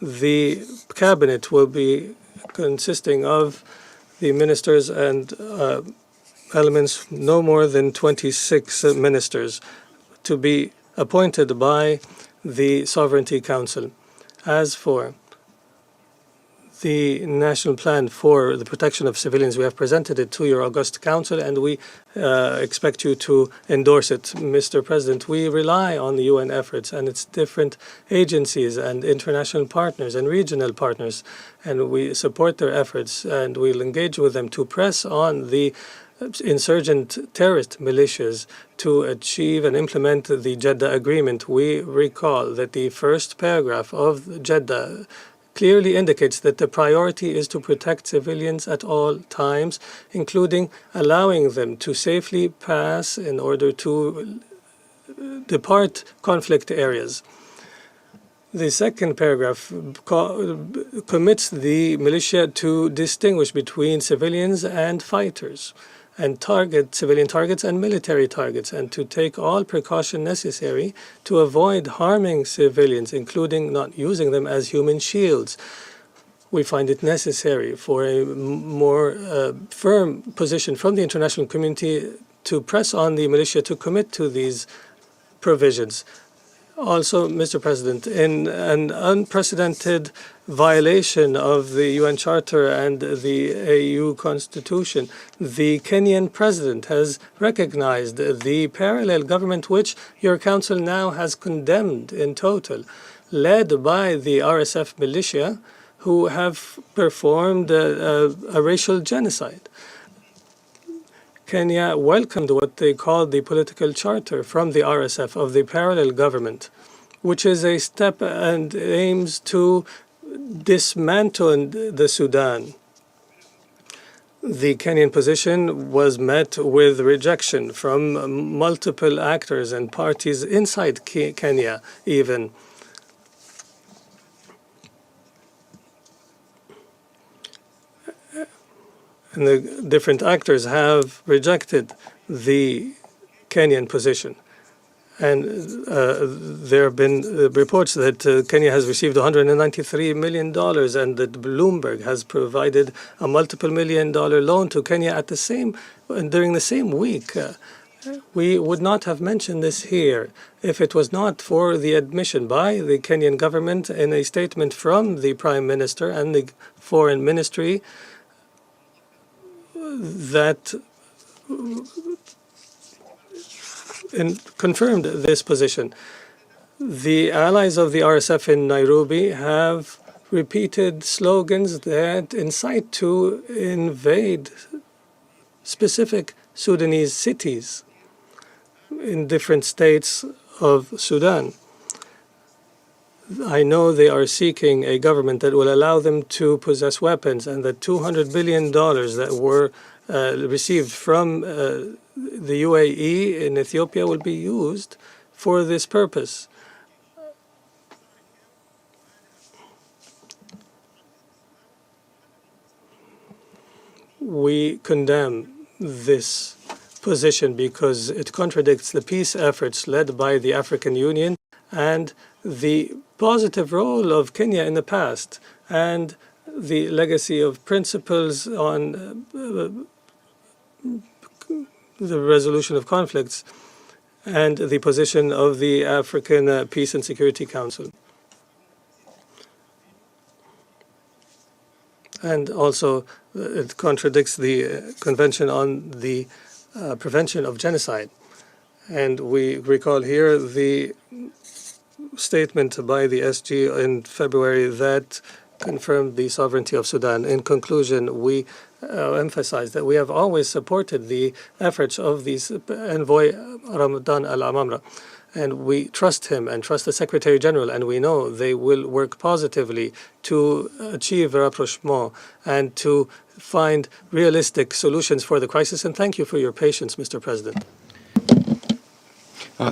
the cabinet will be consisting of the ministers and elements, no more than 26 ministers, to be appointed by the Sovereignty Council. As for the National Plan for the Protection of Civilians, we have presented it to your August Council, and we expect you to endorse it. Mr. President, we rely on the UN efforts and its different agencies and international partners and regional partners, and we support their efforts, and we'll engage with them to press on the insurgent terrorist militias to achieve and implement the Jeddah Agreement. We recall that the first paragraph of Jeddah clearly indicates that the priority is to protect civilians at all times, including allowing them to safely pass in order to depart conflict areas. The second paragraph commits the militia to distinguish between civilians and fighters, and target civilian targets and military targets, and to take all precaution necessary to avoid harming civilians, including not using them as human shields. We find it necessary for a more firm position from the international community to press on the militia to commit to these provisions. Also, Mr. President, in an unprecedented violation of the UN Charter and the AU Constitution, the Kenyan President has recognized the parallel government which your Council now has condemned in total, led by the RSF militia, who have performed a racial genocide. Kenya welcomed what they called the political charter from the RSF of the parallel government, which is a step and aims to dismantle the Sudan. The Kenyan position was met with rejection from multiple actors and parties inside Kenya even. And the different actors have rejected the Kenyan position. And there have been reports that Kenya has received $193 million and that Bloomberg has provided a multiple $1 million loan to Kenya during the same week. We would not have mentioned this here if it was not for the admission by the Kenyan government in a statement from the Prime Minister and the Foreign Ministry that confirmed this position. The allies of the RSF in Nairobi have repeated slogans that incite to invade specific Sudanese cities in different states of Sudan. I know they are seeking a government that will allow them to possess weapons, and that $200 billion that were received from the UAE in Ethiopia will be used for this purpose. We condemn this position because it contradicts the peace efforts led by the African Union and the positive role of Kenya in the past and the legacy of principles on the resolution of conflicts and the position of the African Peace and Security Council. And also it contradicts the Convention on the Prevention of Genocide. And we recall here the statement by the SG in February that confirmed the sovereignty of Sudan. In conclusion, we emphasize that we have always supported the efforts of the envoy Ramadan al-Amamra, and we trust him and trust the Secretary General, and we know they will work positively to achieve rapprochement and to find realistic solutions for the crisis. And thank you for your patience, Mr. President.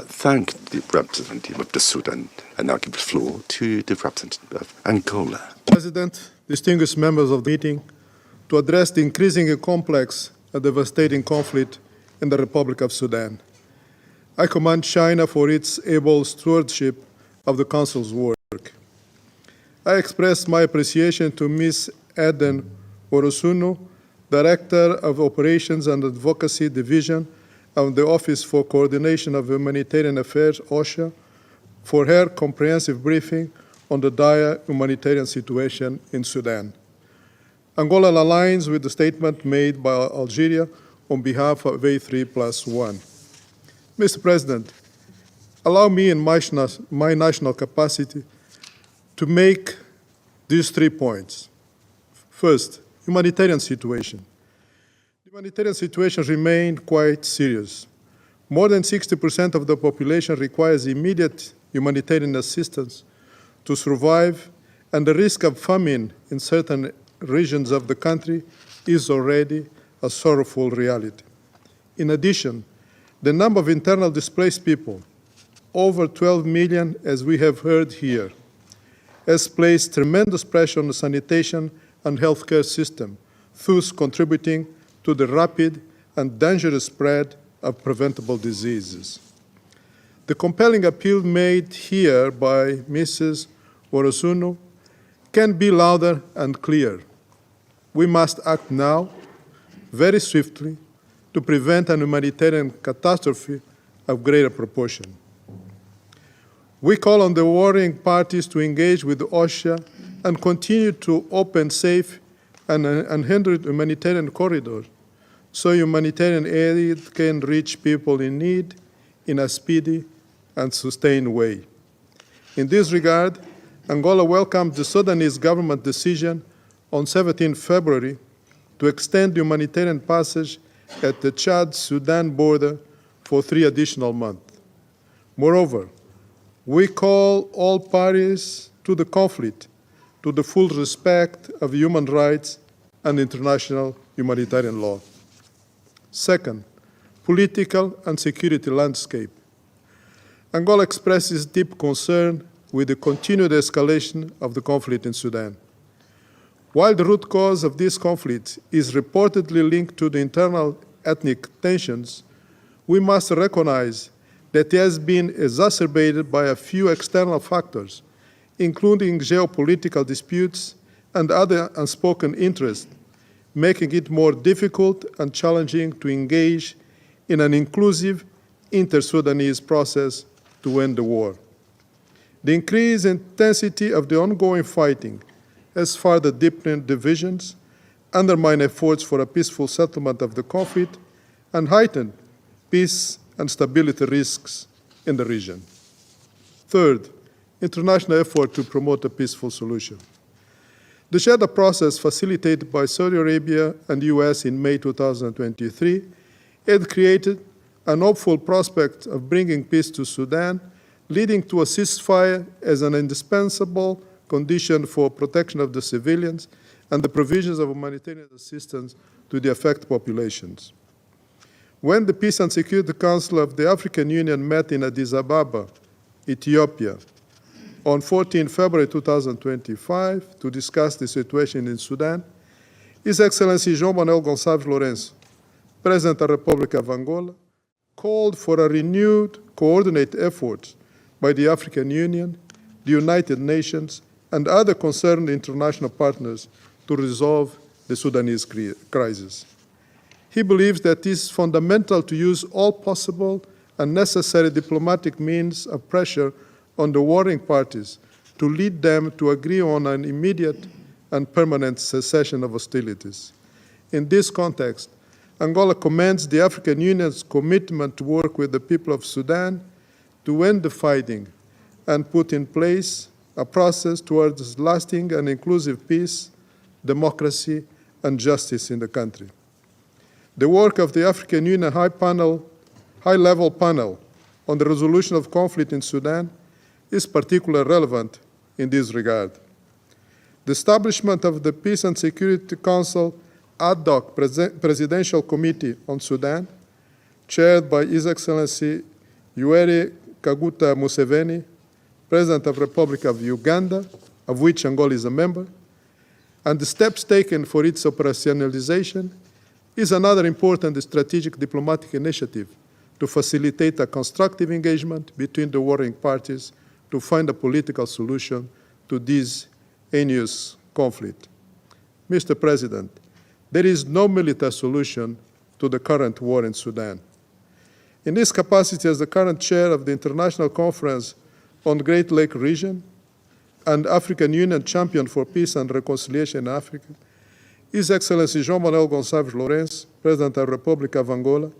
Thank the representative of the Sudan, and now give the floor to the representative of Angola. President, distinguished members of the meeting, to address the increasingly complex and devastating conflict in the Republic of Sudan. I commend China for its able stewardship of the Council's work. I express my appreciation to Ms. Eden Orosunu, Director of Operations and Advocacy Division of the Office for Coordination of Humanitarian Affairs, OSHA, for her comprehensive briefing on the dire humanitarian situation in Sudan. Angola aligns with the statement made by Algeria on behalf of A3+1. Mr. President, allow me in my national capacity to make these 3 points. First, humanitarian situation. The humanitarian situation remains quite serious. More than 60% of the population requires immediate humanitarian assistance to survive, and the risk of famine in certain regions of the country is already a sorrowful reality. In addition, the number of internally displaced people, over 12 million, as we have heard here, has placed tremendous pressure on the sanitation and healthcare system, thus contributing to the rapid and dangerous spread of preventable diseases. The compelling appeal made here by Mrs. Orosunu can be louder and clearer. We must act now, very swiftly, to prevent an humanitarian catastrophe of greater proportion. We call on the warring parties to engage with OSHA and continue to open safe and unhindered humanitarian corridors so humanitarian aid can reach people in need in a speedy and sustained way. In this regard, Angola welcomed the Sudanese government decision on 17 February to extend humanitarian passage at the Chad-Sudan border for 3 additional months. Moreover, We call all parties to the conflict to the full respect of human rights and international humanitarian law. Second, political and security landscape. Angola expresses deep concern with the continued escalation of the conflict in Sudan. While the root cause of this conflict is reportedly linked to the internal ethnic tensions, we must recognize that it has been exacerbated by a few external factors, including geopolitical disputes and other unspoken interests, making it more difficult and challenging to engage in an inclusive inter-Sudanese process to end the war. The increased intensity of the ongoing fighting has further deepened divisions, undermined efforts for a peaceful settlement of the conflict, and heightened peace and stability risks in the region. Third, international effort to promote a peaceful solution. The Jeddah process facilitated by Saudi Arabia and the US in May 2023 had created an hopeful prospect of bringing peace to Sudan, leading to a ceasefire as an indispensable condition for protection of the civilians and the provisions of humanitarian assistance to the affected populations. When the Peace and Security Council of the African Union met in Addis Ababa, Ethiopia, on 14 February 2025 to discuss the situation in Sudan, His Excellency João Manuel Gonçalves Lourenço, President of the Republic of Angola, called for a renewed, coordinated effort by the African Union, the United Nations, and other concerned international partners to resolve the Sudanese crisis. He believes that it is fundamental to use all possible and necessary diplomatic means of pressure on the warring parties to lead them to agree on an immediate and permanent cessation of hostilities. In this context, Angola commends the African Union's commitment to work with the people of Sudan to end the fighting and put in place a process towards lasting and inclusive peace, democracy, and justice in the country. The work of the African Union high-level panel on the resolution of conflict in Sudan is particularly relevant in this regard. The establishment of the Peace and Security Council ad hoc Presidential Committee on Sudan, chaired by His Excellency Yoweri Kaguta Museveni, President of the Republic of Uganda, of which Angola is a member, and the steps taken for its operationalization is another important strategic diplomatic initiative to facilitate a constructive engagement between the warring parties to find a political solution to this heinous conflict. Mr. President, there is no military solution to the current war in Sudan. In this capacity as the current chair of the International Conference on the Great Lake Region and African Union Champion for Peace and Reconciliation in Africa, His Excellency João Manuel Gonçalves Lourenço, President of the Republic of Angola,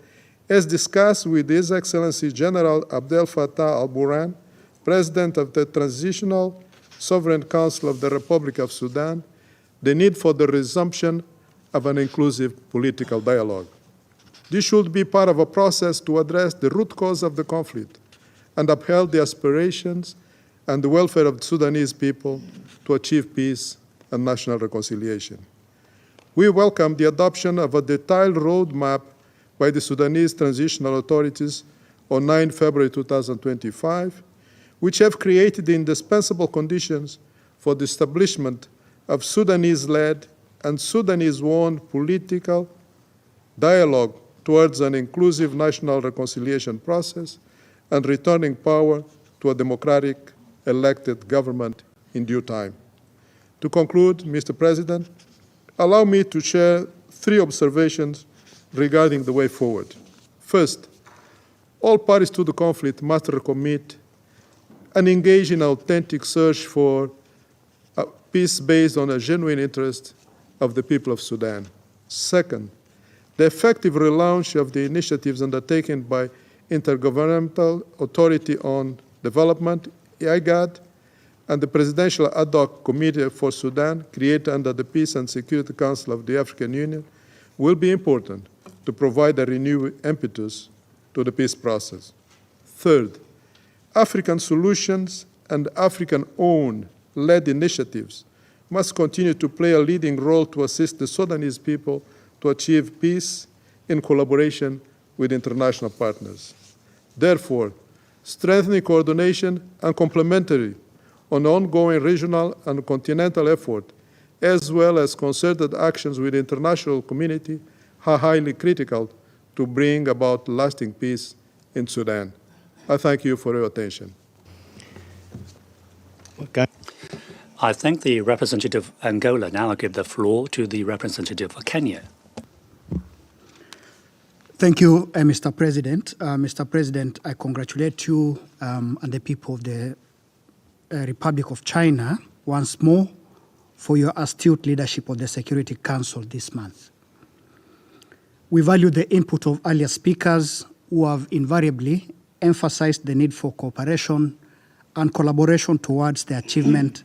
has discussed with His Excellency General Abdel Fattah al-Burhan, President of the Transitional Sovereign Council of the Republic of Sudan, the need for the resumption of an inclusive political dialogue. This should be part of a process to address the root cause of the conflict and uphold the aspirations and the welfare of the Sudanese people to achieve peace and national reconciliation. We welcome the adoption of a detailed roadmap by the Sudanese transitional authorities on 9 February 2025, which have created the indispensable conditions for the establishment of Sudanese-led and Sudanese-won political dialogue towards an inclusive national reconciliation process and returning power to a democratic elected government in due time. To conclude, Mr. President, allow me to share 3 observations regarding the way forward. First, all parties to the conflict must recommit and engage in authentic search for peace based on a genuine interest of the people of Sudan. Second, the effective relaunch of the initiatives undertaken by Intergovernmental Authority on Development, IGAD, and the Presidential Ad hoc Committee for Sudan, created under the Peace and Security Council of the African Union, will be important to provide a renewed impetus to the peace process. Third, African solutions and African-owned led initiatives must continue to play a leading role to assist the Sudanese people to achieve peace in collaboration with international partners. Therefore, strengthening coordination and complementary on ongoing regional and continental effort, as well as concerted actions with the international community, are highly critical to bring about lasting peace in Sudan. I thank you for your attention. Okay. I thank the representative of Angola. Now I give the floor to the representative of Kenya. Thank you, Mr. President. Mr. President, I congratulate you and the people of the Republic of China once more for your astute leadership of the Security Council this month. We value the input of earlier speakers who have invariably emphasized the need for cooperation and collaboration towards the achievement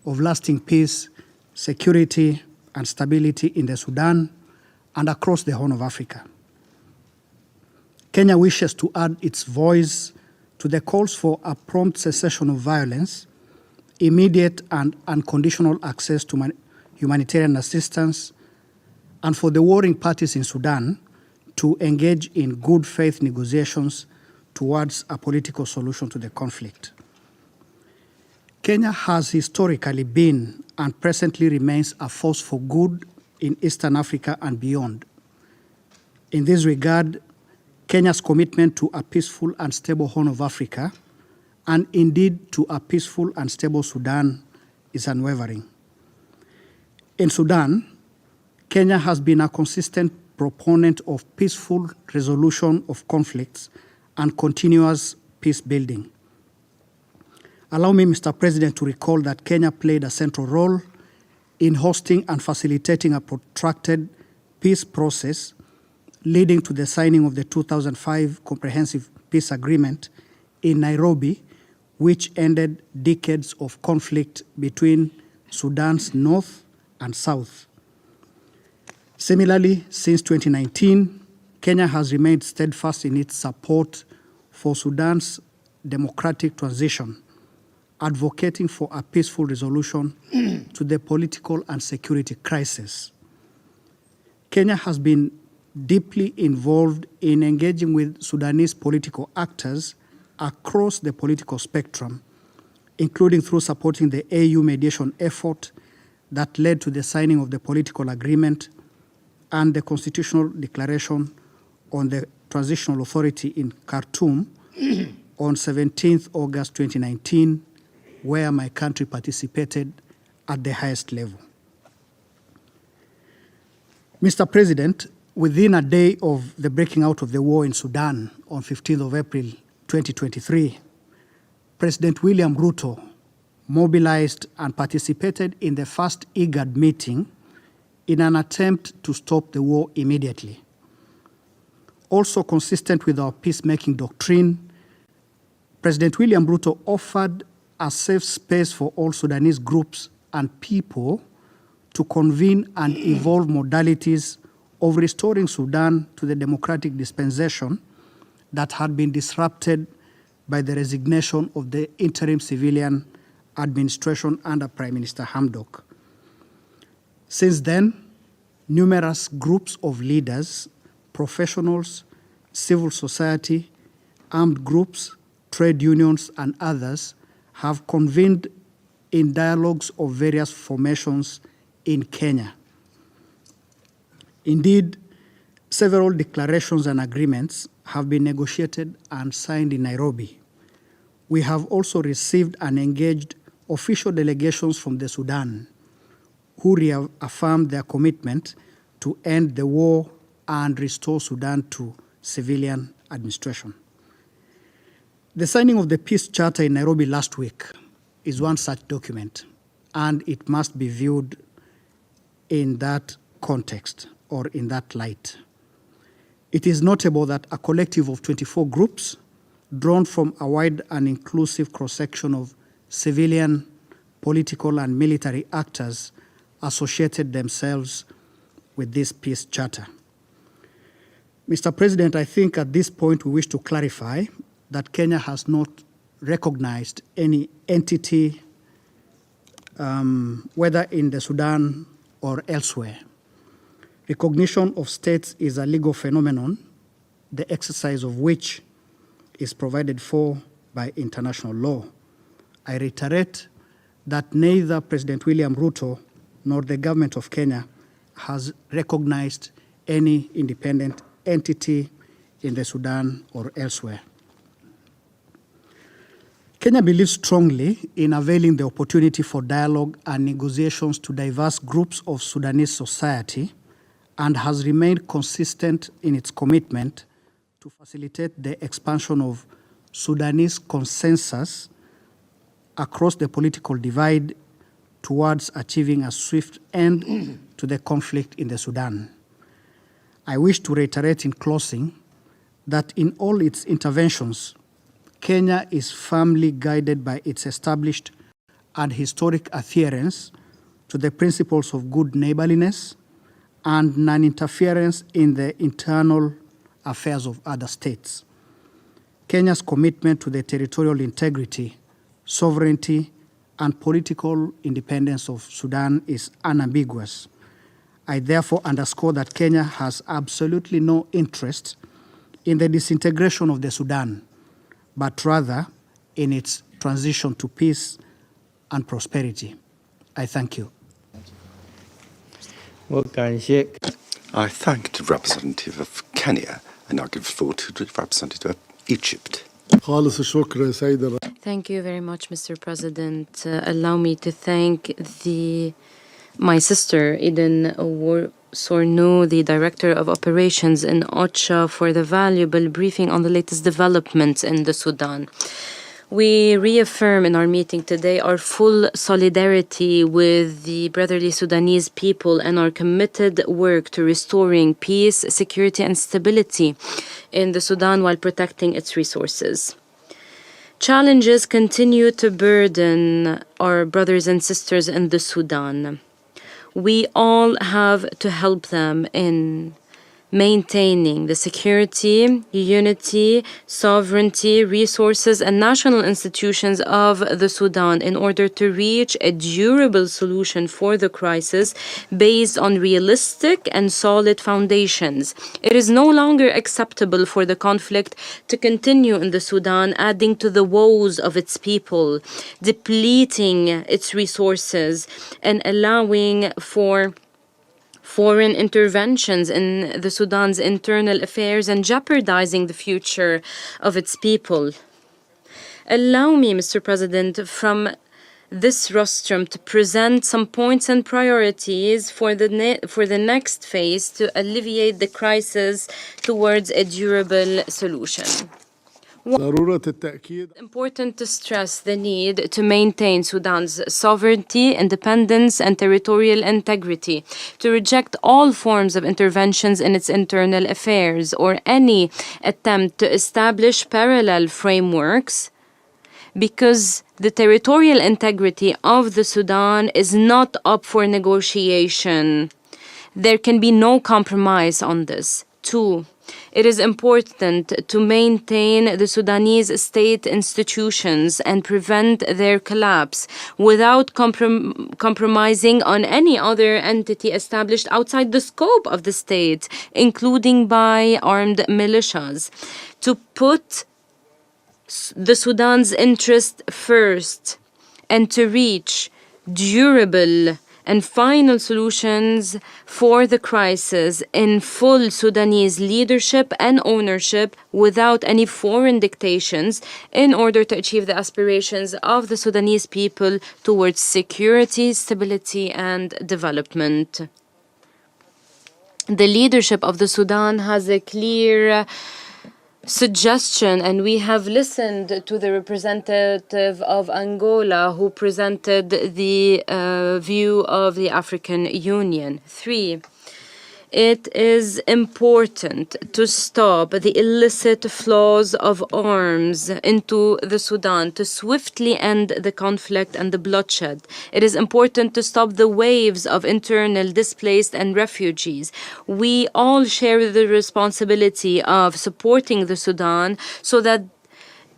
of lasting peace, security, and stability in the Sudan and across the Horn of Africa. Kenya wishes to add its voice to the calls for a prompt cessation of violence, immediate and unconditional access to humanitarian assistance, and for the warring parties in Sudan to engage in good faith negotiations towards a political solution to the conflict. Kenya has historically been and presently remains a force for good in Eastern Africa and beyond. In this regard, Kenya's commitment to a peaceful and stable Horn of Africa, and indeed to a peaceful and stable Sudan, is unwavering. In Sudan, Kenya has been a consistent proponent of peaceful resolution of conflicts and continuous peace building. Allow me, Mr. President, to recall that Kenya played a central role in hosting and facilitating a protracted peace process leading to the signing of the 2005 Comprehensive Peace Agreement in Nairobi, which ended decades of conflict between Sudan's north and south. Similarly, since 2019, Kenya has remained steadfast in its support for Sudan's democratic transition, advocating for a peaceful resolution to the political and security crisis. Kenya has been deeply involved in engaging with Sudanese political actors across the political spectrum, including through supporting the AU mediation effort that led to the signing of the political agreement and the constitutional declaration on the transitional authority in Khartoum on 17th August 2019, where my country participated at the highest level. Mr. President, within a day of the breaking out of the war in Sudan on 15th of April 2023, President William Ruto mobilized and participated in the first IGAD meeting in an attempt to stop the war immediately. Also consistent with our peacemaking doctrine, President William Ruto offered a safe space for all Sudanese groups and people to convene and evolve modalities of restoring Sudan to the democratic dispensation that had been disrupted by the resignation of the interim civilian administration under Prime Minister Hamdok. Since then, numerous groups of leaders, professionals, civil society, armed groups, trade unions, and others have convened in dialogues of various formations in Kenya. Indeed, several declarations and agreements have been negotiated and signed in Nairobi. We have also received and engaged official delegations from the Sudan who reaffirmed their commitment to end the war and restore Sudan to civilian administration. The signing of the Peace Charter in Nairobi last week is one such document, and it must be viewed in that context or in that light. It is notable that a collective of 24 groups, drawn from a wide and inclusive cross-section of civilian, political, and military actors, associated themselves with this peace charter. Mr. President, I think at this point we wish to clarify that Kenya has not recognized any entity, whether in the Sudan or elsewhere. Recognition of states is a legal phenomenon, the exercise of which is provided for by international law. I reiterate that neither President William Ruto nor the government of Kenya has recognized any independent entity in the Sudan or elsewhere. Kenya believes strongly in availing the opportunity for dialogue and negotiations to diverse groups of Sudanese society and has remained consistent in its commitment to facilitate the expansion of Sudanese consensus across the political divide towards achieving a swift end to the conflict in the Sudan. I wish to reiterate in closing that in all its interventions, Kenya is firmly guided by its established and historic adherence to the principles of good neighborliness and non-interference in the internal affairs of other states. Kenya's commitment to the territorial integrity, sovereignty, and political independence of Sudan is unambiguous. I therefore underscore that Kenya has absolutely no interest in the disintegration of the Sudan, but rather in its transition to peace and prosperity. I thank you. I thank the representative of Kenya, and I give the floor to the representative of Egypt. Thank you very much, Mr. President. Allow me to thank my sister, Eden Sornu, the Director of Operations in OCHA, for the valuable briefing on the latest developments in the Sudan. We reaffirm in our meeting today our full solidarity with the brotherly Sudanese people and our committed work to restoring peace, security, and stability in the Sudan while protecting its resources. Challenges continue to burden our brothers and sisters in the Sudan. We all have to help them in maintaining the security, unity, sovereignty, resources, and national institutions of the Sudan in order to reach a durable solution for the crisis based on realistic and solid foundations. It is no longer acceptable for the conflict to continue in the Sudan, adding to the woes of its people, depleting its resources, and allowing for foreign interventions in the Sudan's internal affairs and jeopardizing the future of its people. Allow me, Mr. President, from this rostrum to present some points and priorities for the next phase to alleviate the crisis towards a durable solution. Important to stress the need to maintain Sudan's sovereignty, independence, and territorial integrity, to reject all forms of interventions in its internal affairs or any attempt to establish parallel frameworks, because the territorial integrity of the Sudan is not up for negotiation. There can be no compromise on this. 2. It is important to maintain the Sudanese state institutions and prevent their collapse without compromising on any other entity established outside the scope of the state, including by armed militias. To put the Sudan's interest first and to reach durable and final solutions for the crisis in full Sudanese leadership and ownership without any foreign dictations in order to achieve the aspirations of the Sudanese people towards security, stability, and development. The leadership of the Sudan has a clear suggestion, and we have listened to the representative of Angola who presented the view of the African Union. 3. It is important to stop the illicit flows of arms into the Sudan, to swiftly end the conflict and the bloodshed. It is important to stop the waves of internal displaced and refugees. We all share the responsibility of supporting the Sudan so that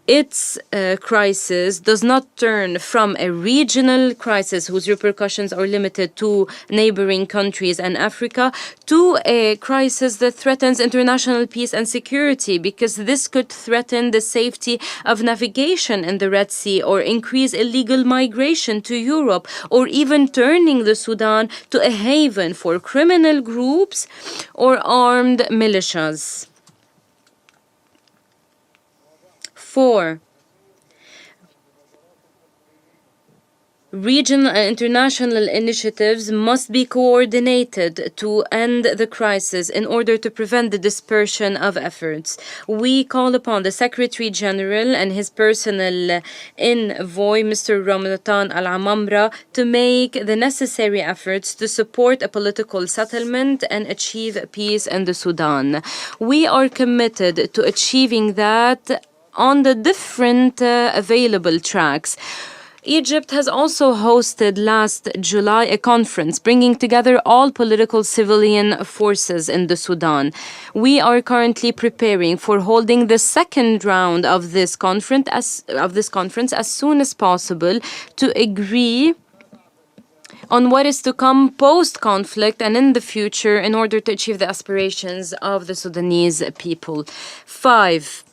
its crisis does not turn from a regional crisis whose repercussions are limited to neighboring countries and Africa to a crisis that threatens international peace and security, because this could threaten the safety of navigation in the Red Sea or increase illegal migration to Europe, or even turning the Sudan to a haven for criminal groups or armed militias. 4. Regional and international initiatives must be coordinated to end the crisis in order to prevent the dispersion of efforts. We call upon the Secretary General and his personal envoy, Mr. Ramatan Al-Amamra, to make the necessary efforts to support a political settlement and achieve peace in the Sudan. We are committed to achieving that on the different available tracks. Egypt has also hosted last July a conference bringing together all political civilian forces in the Sudan. We are currently preparing for holding the second round of this conference as soon as possible to agree on what is to come post-conflict and in the future in order to achieve the aspirations of the Sudanese people. 5.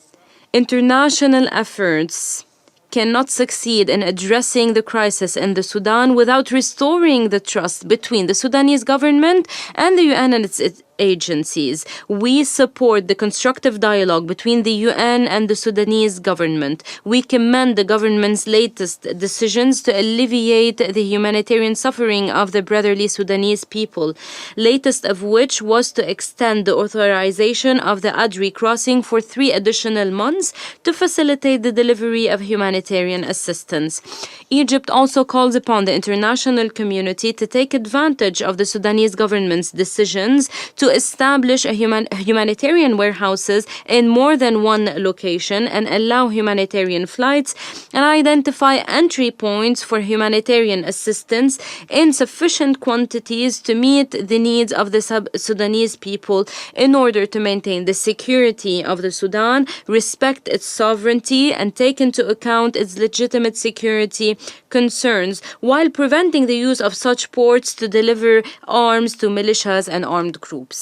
International efforts cannot succeed in addressing the crisis in the Sudan without restoring the trust between the Sudanese government and the UN and its agencies. We support the constructive dialogue between the UN and the Sudanese government. We commend the government's latest decisions to alleviate the humanitarian suffering of the brotherly Sudanese people, latest of which was to extend the authorization of the Adri crossing for 3 additional months to facilitate the delivery of humanitarian assistance. Egypt also calls upon the international community to take advantage of the Sudanese government's decisions to establish humanitarian warehouses in more than one location and allow humanitarian flights and identify entry points for humanitarian assistance in sufficient quantities to meet the needs of the Sudanese people in order to maintain the security of the Sudan, respect its sovereignty, and take into account its legitimate security concerns while preventing the use of such ports to deliver arms to militias and armed groups.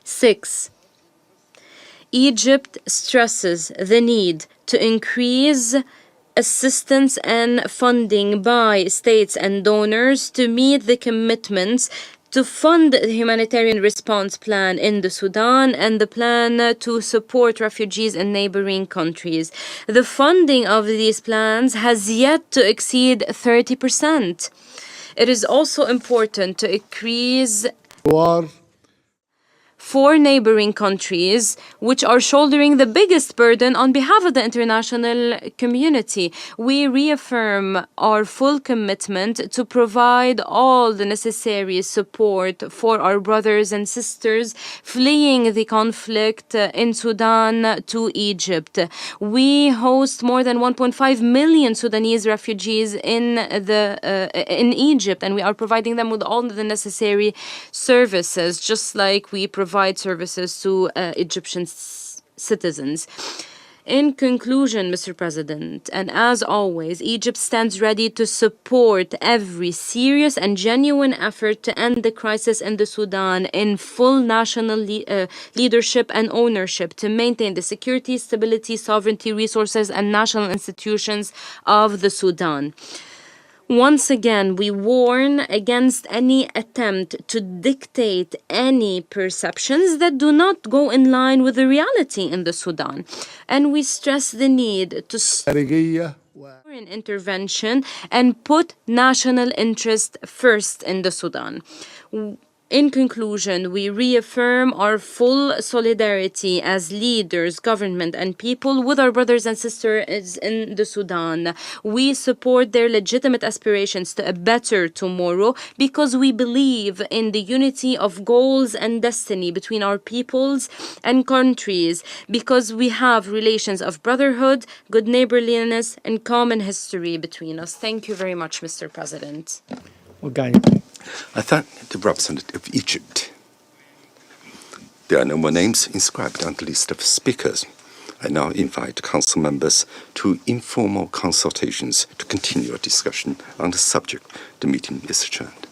6. Egypt stresses the need to increase assistance and funding by states and donors to meet the commitments to fund the humanitarian response plan in the Sudan and the plan to support refugees in neighboring countries. The funding of these plans has yet to exceed 30%. It is also important to increase for neighboring countries, which are shouldering the biggest burden on behalf of the international community. We reaffirm our full commitment to provide all the necessary support for our brothers and sisters fleeing the conflict in Sudan to Egypt. We host more than 1.5 million Sudanese refugees in Egypt, and we are providing them with all the necessary services, just like we provide services to Egyptian citizens. In conclusion, Mr. President, and as always, Egypt stands ready to support every serious and genuine effort to end the crisis in the Sudan in full national leadership and ownership to maintain the security, stability, sovereignty, resources, and national institutions of the Sudan. Once again, we warn against any attempt to dictate any perceptions that do not go in line with the reality in the Sudan. And we stress the need to foreign intervention and put national interest first in the Sudan. In conclusion, we reaffirm our full solidarity as leaders, government, and people with our brothers and sisters in the Sudan. We support their legitimate aspirations to a better tomorrow because we believe in the unity of goals and destiny between our peoples and countries, because we have relations of brotherhood, good neighborliness, and common history between us. Thank you very much, Mr. President. I thank the representative of Egypt. There are no more names inscribed on the list of speakers. I now invite Council members to informal consultations to continue our discussion on the subject. The meeting is adjourned.